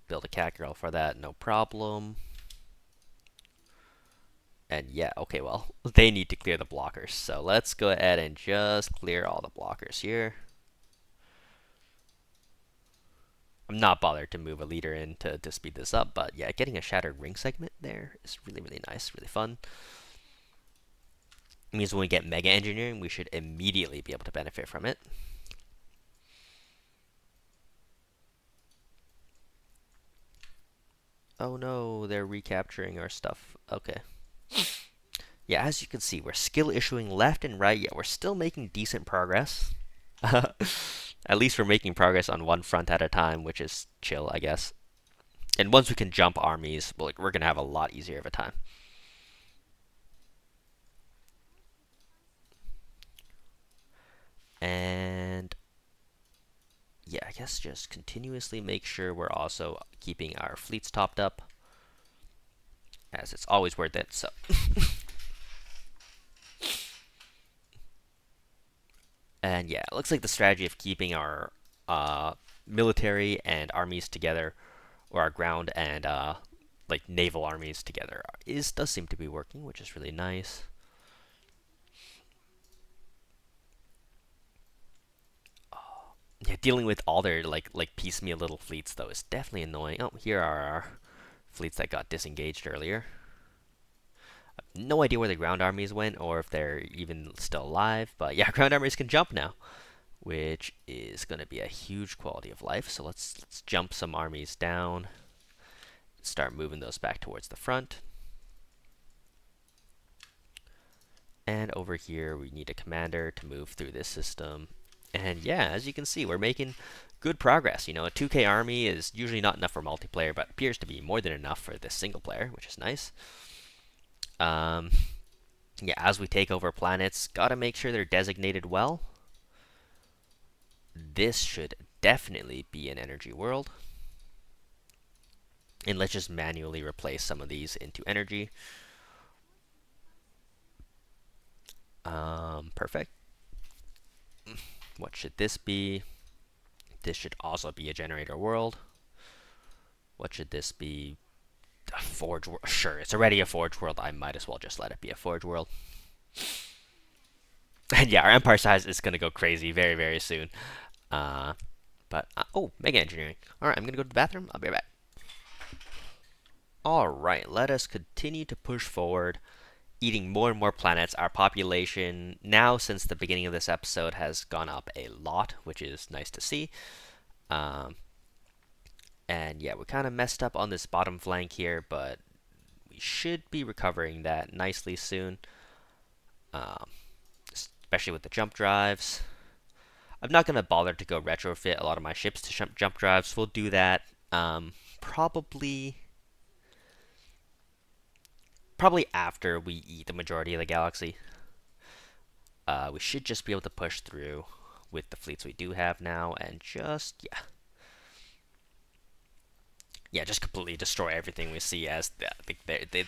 Build a Catgirl for that, no problem. And yeah, okay, well, they need to clear the blockers. So let's go ahead and just clear all the blockers here. I'm not bothered to move a leader in to speed this up, but yeah, getting a shattered ring segment there is really, really nice, really fun. It means when we get mega engineering, we should immediately be able to benefit from it. Oh no, they're recapturing our stuff. Okay. Yeah, as you can see, we're skill issuing left and right, yet we're still making decent progress. At least we're making progress on one front at a time, which is chill, I guess. And once we can jump armies, we're going to have a lot easier of a time. And yeah, I guess just continuously make sure we're also keeping our fleets topped up, as it's always worth it. So and yeah, it looks like the strategy of keeping our military and armies together, or our ground and like naval armies together, does seem to be working, which is really nice. Yeah, Dealing with all their like piecemeal little fleets though is definitely annoying. Oh, here are our fleets that got disengaged earlier. No idea where the ground armies went or if they're even still alive, but yeah, ground armies can jump now, which is going to be a huge quality of life. So let's jump some armies down, start moving those back towards the front. And over here, we need a commander to move through this system. And yeah, as you can see, we're making good progress. You know, a 2K army is usually not enough for multiplayer, but appears to be more than enough for this single player, which is nice. Yeah, as we take over planets, gotta make sure they're designated well. This should definitely be an energy world. And let's just manually replace some of these into energy. Perfect. What should this be? This should also be a generator world. What should this be? A forge world. Sure, it's already a forge world. I might as well just let it be a forge world. And yeah, our empire size is going to go crazy very, very soon. Oh, mega engineering. All right, I'm going to go to the bathroom. I'll be right back. All right, let us continue to push forward, eating more and more planets. Our population now, since the beginning of this episode, has gone up a lot, which is nice to see. And yeah, we kind of messed up on this bottom flank here, but we should be recovering that nicely soon. Especially with the jump drives. I'm not going to bother to go retrofit a lot of my ships to jump drives. We'll do that probably after we eat the majority of the galaxy. We should just be able to push through with the fleets we do have now and just, just completely destroy everything we see, as the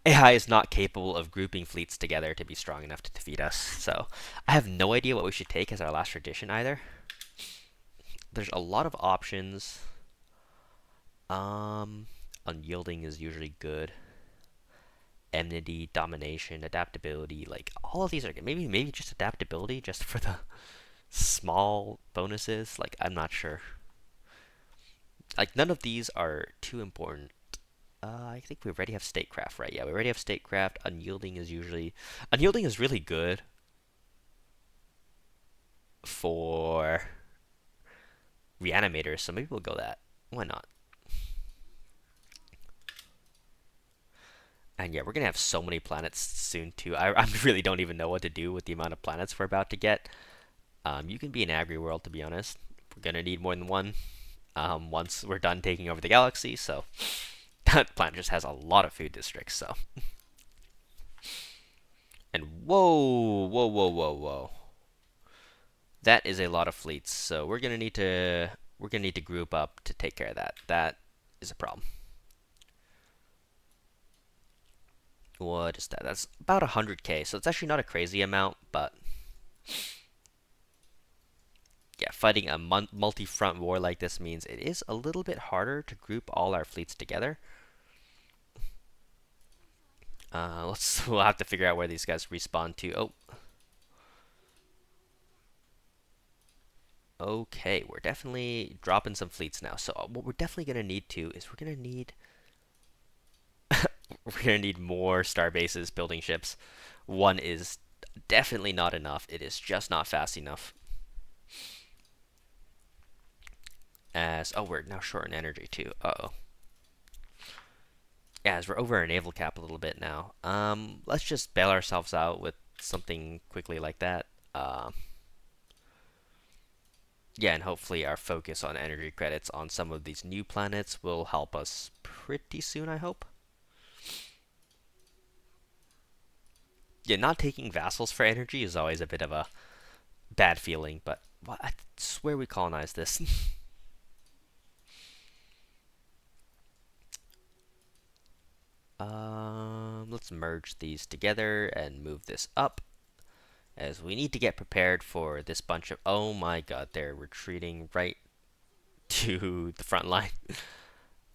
AI is not capable of grouping fleets together to be strong enough to defeat us. So I have no idea what we should take as our last tradition either. There's a lot of options. Unyielding is usually good. Enmity, domination, adaptability, like all of these are good. Maybe just adaptability just for the small bonuses. Like, I'm not sure. Like, none of these are too important. I think we already have statecraft, right? Yeah, we already have statecraft. Unyielding is really good for reanimators, so maybe we'll go that. Why not? And yeah, we're gonna have so many planets soon too. I really don't even know what to do with the amount of planets we're about to get. You can be an agri world, to be honest. We're gonna need more than one once we're done taking over the galaxy. So that planet just has a lot of food districts. So, and whoa, that is a lot of fleets. So we're gonna need to group up to take care of that. That is a problem. What is that? That's about 100k, so it's actually not a crazy amount, but yeah, fighting a multi-front war like this means it is a little bit harder to group all our fleets together. We'll have to figure out where these guys respawn to. Oh. Okay, we're definitely dropping some fleets now. So what we're definitely going to need to is we're going to need more star bases building ships. One is definitely not enough. It is just not fast enough. We're now short in energy too. Uh-oh. Yeah, as we're over our naval cap a little bit now. Let's just bail ourselves out with something quickly like that. Yeah, and hopefully our focus on energy credits on some of these new planets will help us pretty soon, I hope. Yeah, not taking vassals for energy is always a bit of a bad feeling, but I swear we colonized this. Let's merge these together and move this up, as we need to get prepared for this bunch of... Oh my god, they're retreating right to the front line.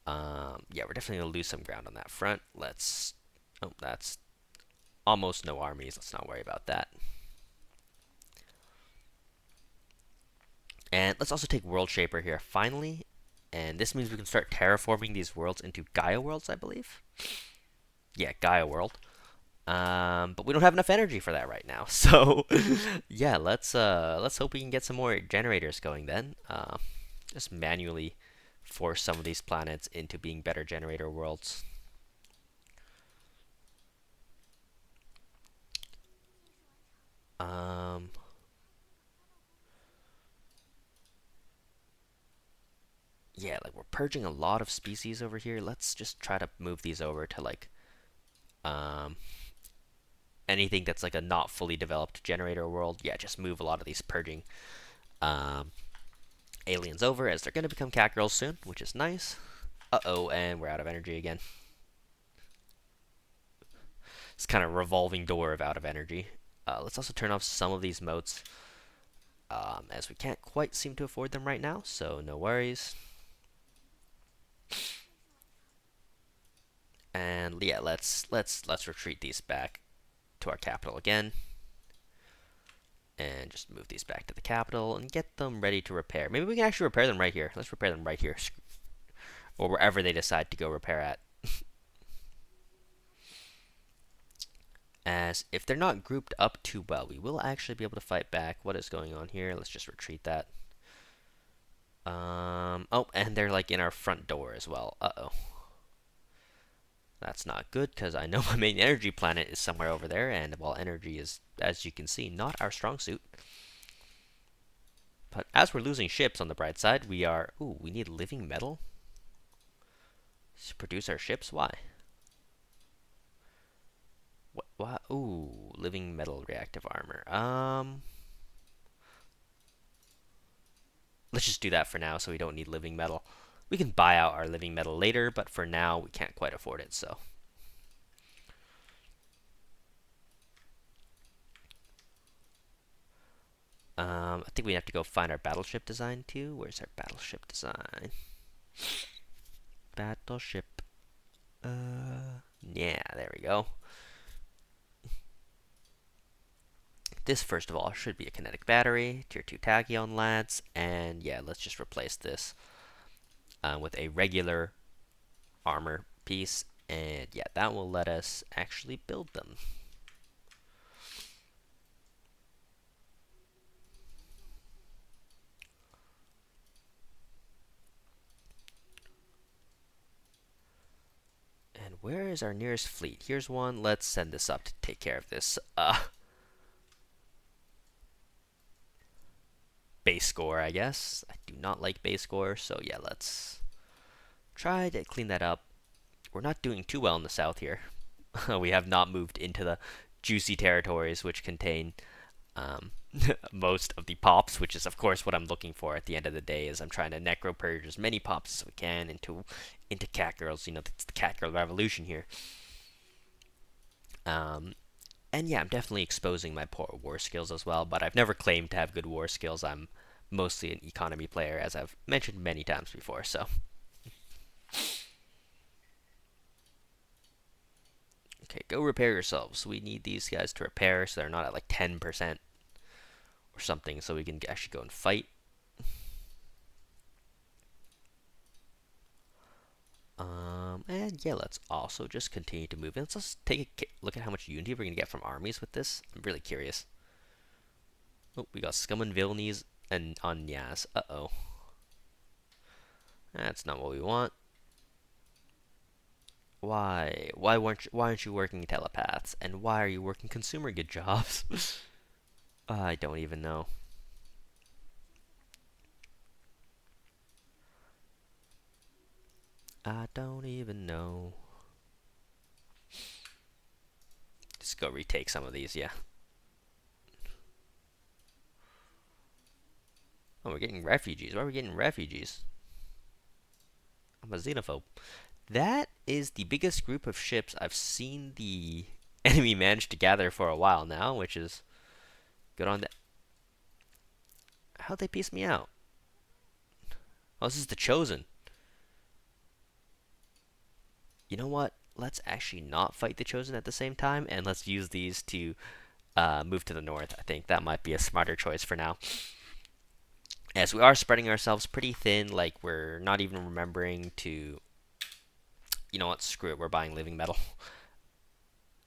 Yeah, we're definitely going to lose some ground on that front. Oh, that's almost no armies. Let's not worry about that. And And let's also take World Shaper here, finally. And this means we can start terraforming these worlds into Gaia worlds, I believe. Yeah, Gaia world. But we don't have enough energy for that right now. So yeah, let's hope we can get some more generators going then. Just manually force some of these planets into being better generator worlds. Um, yeah, like we're purging a lot of species over here. Let's just try to move these over to like um, anything that's like a not fully developed generator world. Yeah, just move a lot of these purging um, aliens over as they're going to become Catgirls soon, which is nice. Uh-oh, and we're out of energy again. It's kind of revolving door of out of energy. Let's also turn off some of these motes, as we can't quite seem to afford them right now, so no worries. And yeah, let's retreat these back to our capital again, and just move these back to the capital and get them ready to repair. Maybe we can actually repair them right here. Let's repair them right here, or wherever they decide to go repair at. As if they're not grouped up too well, we will actually be able to fight back. What is going on here? Let's just retreat that. Oh, and they're like in our front door as well. Uh-oh. That's not good, because I know my main energy planet is somewhere over there, and while energy is, as you can see, not our strong suit. But as we're losing ships on the bright side, we are... Ooh, we need living metal to produce our ships? Why? What? Why? Ooh, living metal reactive armor. Let's just do that for now so we don't need living metal. We can buy out our living metal later, but for now we can't quite afford it, so... I think we have to go find our battleship design too. Where's our battleship design? Battleship. Yeah, there we go. This, first of all, should be a kinetic battery, tier 2 tachyon lads, and yeah, let's just replace this with a regular armor piece, and yeah, that will let us actually build them. And where is our nearest fleet? Here's one. Let's send this up to take care of this. Base score, I guess. I do not like base score, so yeah, let's try to clean that up. We're not doing too well in the south here. We have not moved into the juicy territories which contain most of the pops, which is of course what I'm looking for at the end of the day. Is I'm trying to necropurge as many pops as we can into Catgirls. You know, it's the Catgirl revolution here. And yeah, I'm definitely exposing my poor war skills as well, but I've never claimed to have good war skills. I'm mostly an economy player, as I've mentioned many times before, so. Okay, go repair yourselves. We need these guys to repair so they're not at like 10% or something, so we can actually go and fight. And yeah, let's also just continue to move in. Let's just take a look at how much unity we're going to get from armies with this. I'm really curious. Oh, we got Scum and Villainies and Anyas. Uh-oh. That's not what we want. Why? Why aren't you working telepaths? And why are you working consumer good jobs? I don't even know. I don't even know. Just go retake some of these, yeah. Oh, we're getting refugees. Why are we getting refugees? I'm a xenophobe. That is the biggest group of ships I've seen the enemy manage to gather for a while now, which is good on that. How'd they piece me out? Oh, this is the Chosen. You know what? Let's actually not fight the Chosen at the same time, and let's use these to move to the north. I think that might be a smarter choice for now. As we are spreading ourselves pretty thin, like we're not even remembering to, you know what, screw it, we're buying living metal.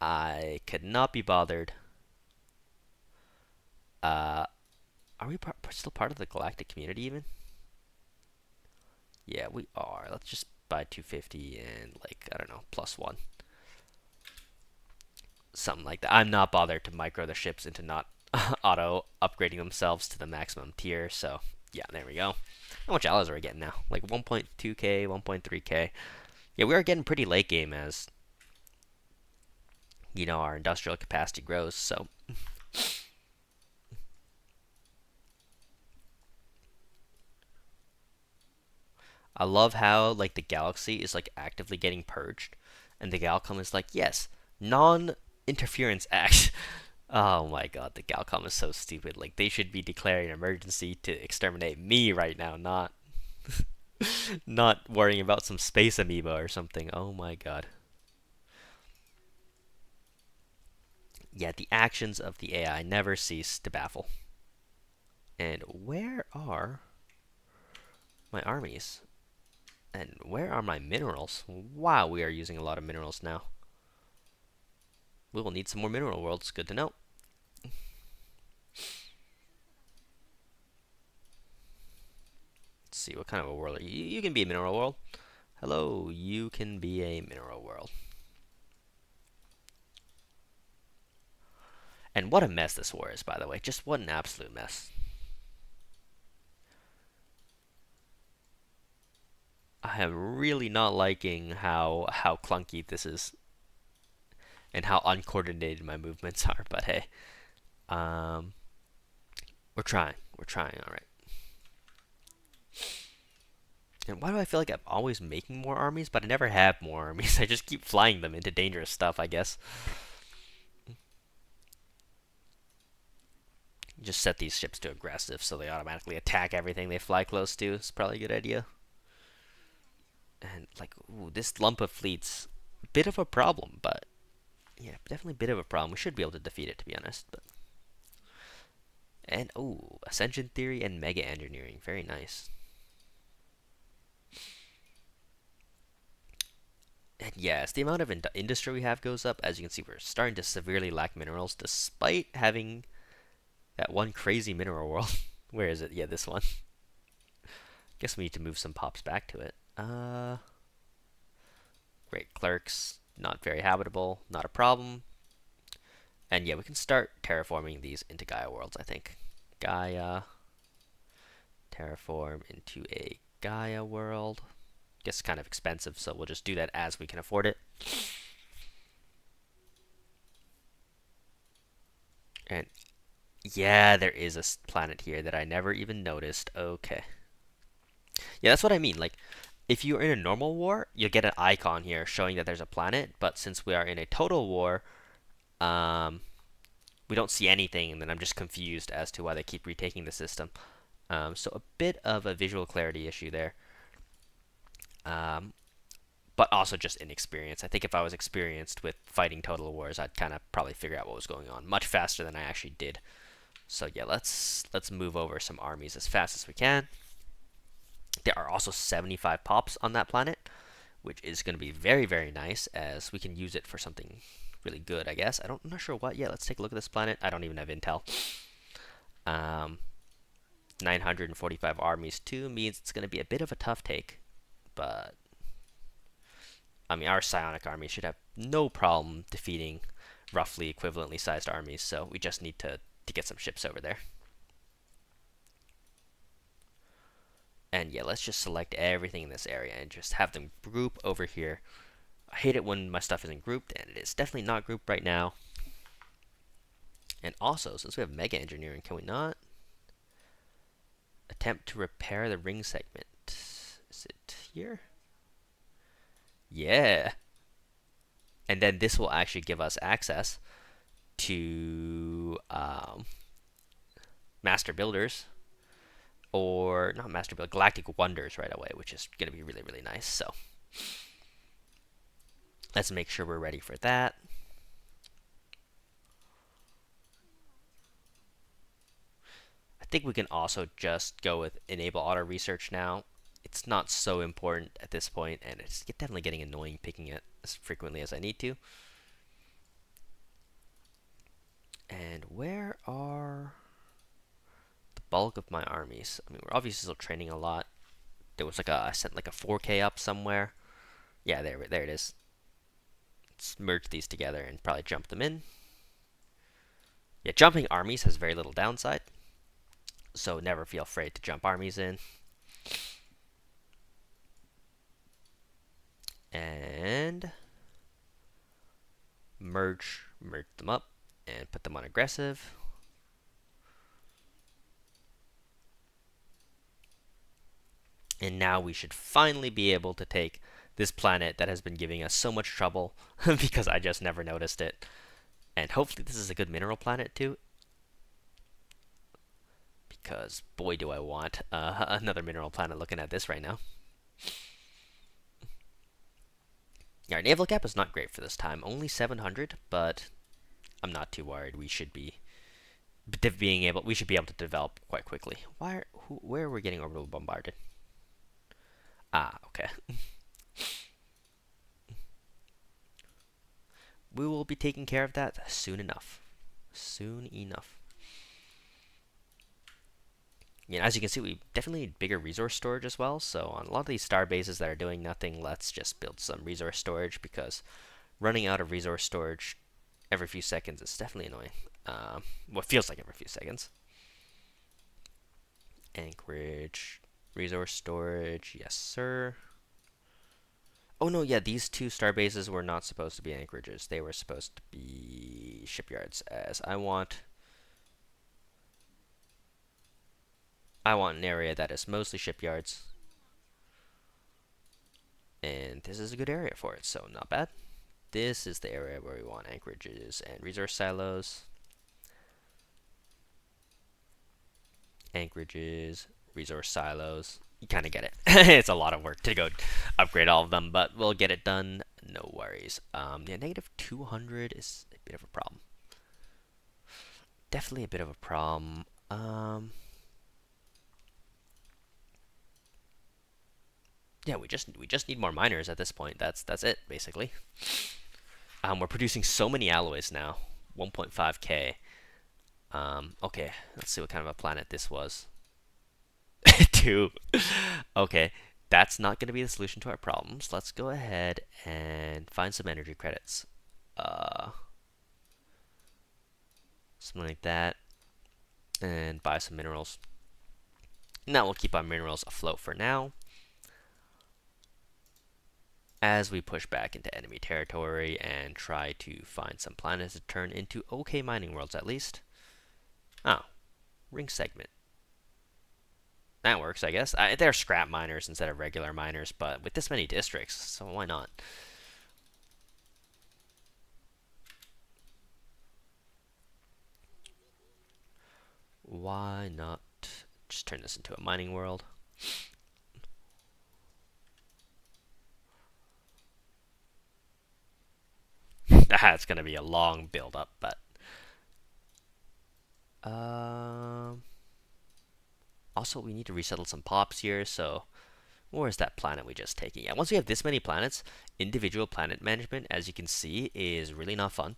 I could not be bothered. Uh, are we still part of the galactic community even? Yeah, we are. Let's just buy 250 and like, I don't know, +1. Something like that. I'm not bothered to micro the ships into not auto upgrading themselves to the maximum tier, so yeah, there we go. How much allies are we getting now? Like 1.2k, 1.3k. Yeah, we are getting pretty late game as, you know, our industrial capacity grows, so. I love how, like, the galaxy is, like, actively getting purged, and the Galcom is like, yes, non-interference act. Oh my god, the Galcom is so stupid. Like, they should be declaring an emergency to exterminate me right now, not worrying about some space amoeba or something. Oh my god. Yeah, the actions of the AI never cease to baffle. And where are my armies? And where are my minerals? Wow, we are using a lot of minerals now. We will need some more mineral worlds. Good to know. Let's see, what kind of a world are you? You can be a mineral world. Hello, you can be a mineral world. And what a mess this war is, by the way. Just what an absolute mess. I am really not liking how clunky this is and how uncoordinated my movements are. But hey, um, we're trying. We're trying. All right. And why do I feel like I'm always making more armies, but I never have more armies? I just keep flying them into dangerous stuff, I guess. Just set these ships to aggressive so they automatically attack everything they fly close to. It's probably a good idea. And like, ooh, this lump of fleets, bit of a problem, but yeah, definitely a bit of a problem. We should be able to defeat it, to be honest. But and oh, ascension theory and mega engineering, very nice. And yes, the amount of industry we have goes up. As you can see, we're starting to severely lack minerals, despite having that one crazy mineral world. Where is it? Yeah, this one. Guess we need to move some pops back to it. Great clerks, not very habitable, not a problem. And yeah, we can start terraforming these into Gaia worlds, I think. Gaia, terraform into a Gaia world. Guess kind of expensive, so we'll just do that as we can afford it. And yeah, there is a planet here that I never even noticed. Okay. Yeah, that's what I mean. Like, if you're in a normal war, you'll get an icon here showing that there's a planet. But since we are in a total war, um, we don't see anything, and then I'm just confused as to why they keep retaking the system. So a bit of a visual clarity issue there. Um, but also just inexperience. I think if I was experienced with fighting total wars, I'd kind of probably figure out what was going on much faster than I actually did. So yeah, let's move over some armies as fast as we can. There are also 75 pops on that planet, which is going to be very, very nice as we can use it for something really good, I guess. I'm not sure what. Yeah, let's take a look at this planet. I don't even have intel. Um, 945 armies too means it's going to be a bit of a tough take, but I mean, our psionic army should have no problem defeating roughly equivalently sized armies, so we just need to get some ships over there. And yeah, let's just select everything in this area and just have them group over here. I hate it when my stuff isn't grouped, and it is definitely not grouped right now. And also, since we have mega engineering, can we not attempt to repair the ring segment? Is it here? Yeah. And then this will actually give us access to master builders, or not master build, galactic wonders right away, which is going to be really, really nice. So let's make sure we're ready for that. I think we can also just go with enable auto research now. It's not so important at this point, and it's definitely getting annoying picking it as frequently as I need to. And where are the bulk of my armies? I mean, we're obviously still training a lot. There was like I sent like a 4K up somewhere. Yeah, there it is. Let's merge these together and probably jump them in. Yeah, jumping armies has very little downside, so never feel afraid to jump armies in. And merge them up and put them on aggressive. And now we should finally be able to take this planet that has been giving us so much trouble because I just never noticed it. And hopefully this is a good mineral planet too, because boy do I want another mineral planet looking at this right now. Yeah, our naval cap is not great for this time, only 700, but I'm not too worried. We should be able to develop quite quickly. Where are we getting orbital bombarded? Ah, okay. We will be taking care of that soon enough. Soon enough. Yeah, as you can see, we definitely need bigger resource storage as well. So on a lot of these star bases that are doing nothing, let's just build some resource storage, because running out of resource storage every few seconds is definitely annoying. What feels like every few seconds. Anchorage, resource storage, yes sir. Oh no, yeah, these two star bases were not supposed to be anchorages. They were supposed to be shipyards, as I want an area that is mostly shipyards. And this is a good area for it, so not bad. This is the area where we want anchorages and resource silos. Anchorages, resource silos. You kind of get it. It's a lot of work to go upgrade all of them, but we'll get it done. No worries. Yeah, negative 200 is a bit of a problem. Definitely a bit of a problem. Yeah, we just need more miners at this point. That's it basically. We're producing so many alloys now. 1.5k. Okay, let's see what kind of a planet this was. 2. Okay, that's not going to be the solution to our problems. Let's go ahead and find some energy credits. Something like that. And buy some minerals. And that will keep our minerals afloat for now, as we push back into enemy territory and try to find some planets to turn into okay mining worlds at least. Oh, ring segment. That works, I guess. They're scrap miners instead of regular miners, but with this many districts, so why not? Why not just turn this into a mining world? That's going to be a long build-up, but... Also, we need to resettle some pops here, so... Where's that planet we just taken? Yeah, once we have this many planets, individual planet management, as you can see, is really not fun.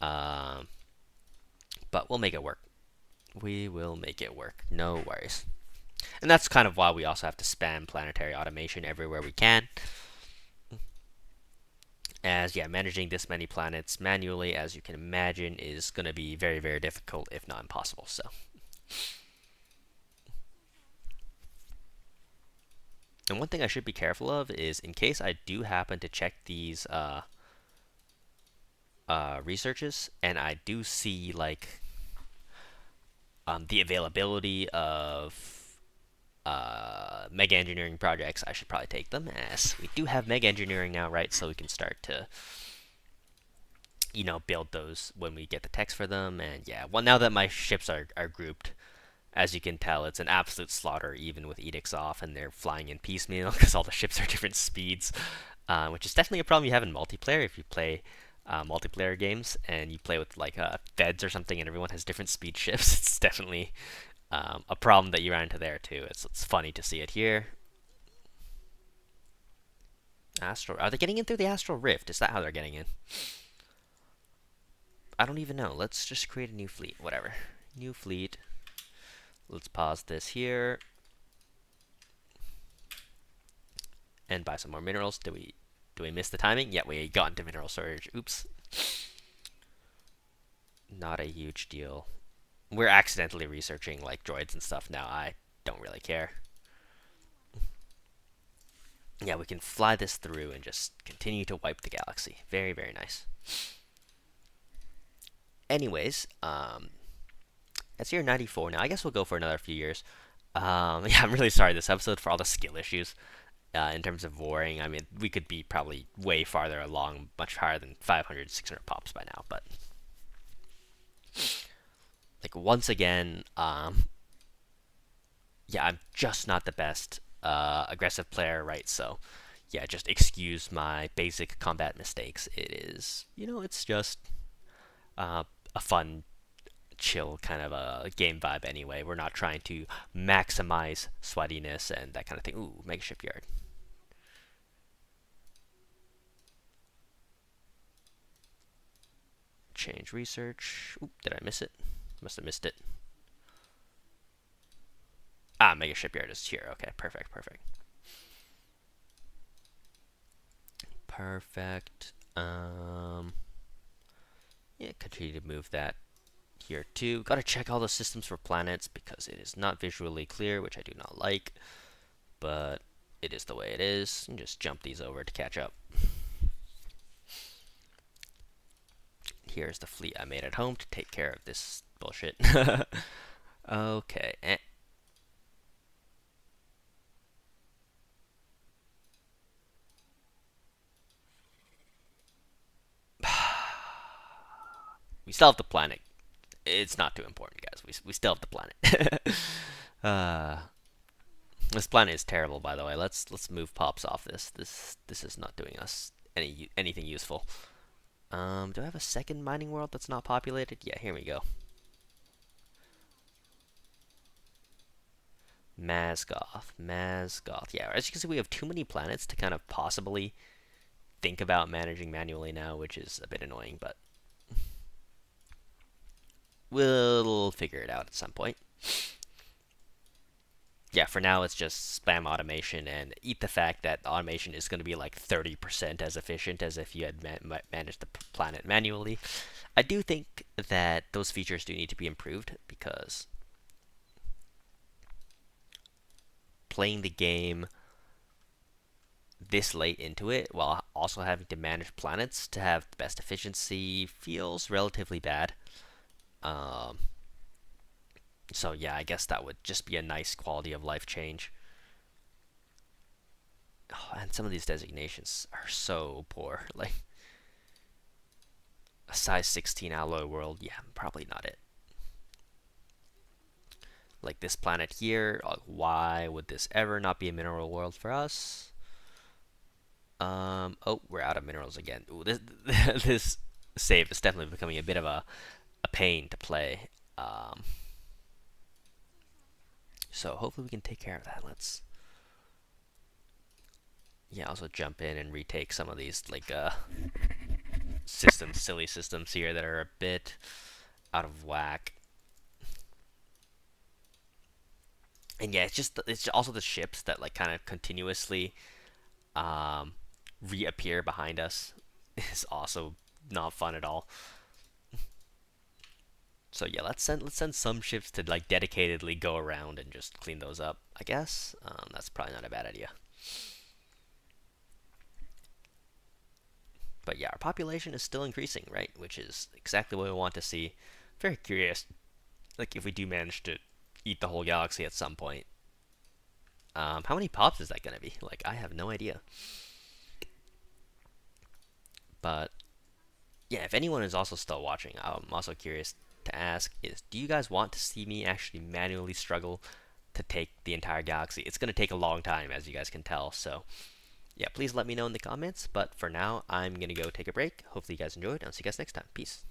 But we'll make it work. We will make it work. No worries. And that's kind of why we also have to spam planetary automation everywhere we can. As, yeah, managing this many planets manually, as you can imagine, is going to be very, very difficult, if not impossible. So, and one thing I should be careful of is, in case I do happen to check these researches, and I do see, like, the availability of mega engineering projects, I should probably take them, as we do have mega engineering now, right? So we can start to, you know, build those when we get the text for them. And yeah, well, now that my ships are grouped, as you can tell, it's an absolute slaughter, even with edicts off, and they're flying in piecemeal because all the ships are different speeds, which is definitely a problem you have in multiplayer if you play multiplayer games and you play with like feds or something, and everyone has different speed ships. It's definitely A problem that you ran into there too. It's funny to see it here. Astral. Are they getting in through the astral rift? Is that how they're getting in? I don't even know. Let's just create a new fleet. Whatever. New fleet. Let's pause this here and buy some more minerals. Do we miss the timing? Yeah, we got into mineral surge. Oops. Not a huge deal. We're accidentally researching like droids and stuff now. I don't really care. Yeah, we can fly this through and just continue to wipe the galaxy. Very, very nice. Anyways, it's year 94 now. I guess we'll go for another few years. Yeah, I'm really sorry this episode for all the skill issues. In terms of warring, I mean, we could be probably way farther along, much higher than 500, 600 pops by now. But like once again, yeah, I'm just not the best aggressive player, right? So yeah, just excuse my basic combat mistakes. It is, it's just a fun, chill kind of a game vibe anyway. We're not trying to maximize sweatiness and that kind of thing. Ooh, mega shipyard. Change research. Oop, did I miss it? Must have missed it. Ah, mega shipyard is here. Okay, perfect, perfect. Perfect. Yeah, continue to move that here too. Gotta check all the systems for planets because it is not visually clear, which I do not like. But it is the way it is. And just jump these over to catch up. Here's the fleet I made at home to take care of this bullshit. Okay. We still have the planet. It's not too important, guys. We still have the planet. This planet is terrible, by the way. Let's move pops off this. This is not doing us anything useful. Do I have a second mining world that's not populated? Yeah, here we go. Mazgoth. Yeah, as you can see, we have too many planets to kind of possibly think about managing manually now, which is a bit annoying, but we'll figure it out at some point. Yeah, for now it's just spam automation and eat the fact that automation is going to be like 30% as efficient as if you had managed the planet manually. I do think that those features do need to be improved because playing the game this late into it while also having to manage planets to have the best efficiency feels relatively bad. Um, so yeah, I guess that would just be a nice quality of life change. Oh, and some of these designations are so poor. Like a size 16 alloy world, yeah, probably not it. Like this planet here, why would this ever not be a mineral world for us? Oh, we're out of minerals again. Ooh, this save is definitely becoming a bit of a pain to play. So hopefully we can take care of that. Let's, yeah, also jump in and retake some of these like silly systems here that are a bit out of whack. And yeah, it's also the ships that like kind of continuously reappear behind us is also not fun at all. So yeah, let's send some ships to like dedicatedly go around and just clean those up. I guess that's probably not a bad idea. But yeah, our population is still increasing, right? Which is exactly what we want to see. Very curious, like if we do manage to eat the whole galaxy at some point. How many pops is that gonna be? Like I have no idea. But yeah, if anyone is also still watching, I'm also curious to ask is do you guys want to see me actually manually struggle to take the entire galaxy? It's going to take a long time, as you guys can tell. So yeah, please let me know in the comments. But for now, I'm going to go take a break. Hopefully you guys enjoyed. I'll see you guys next time. Peace.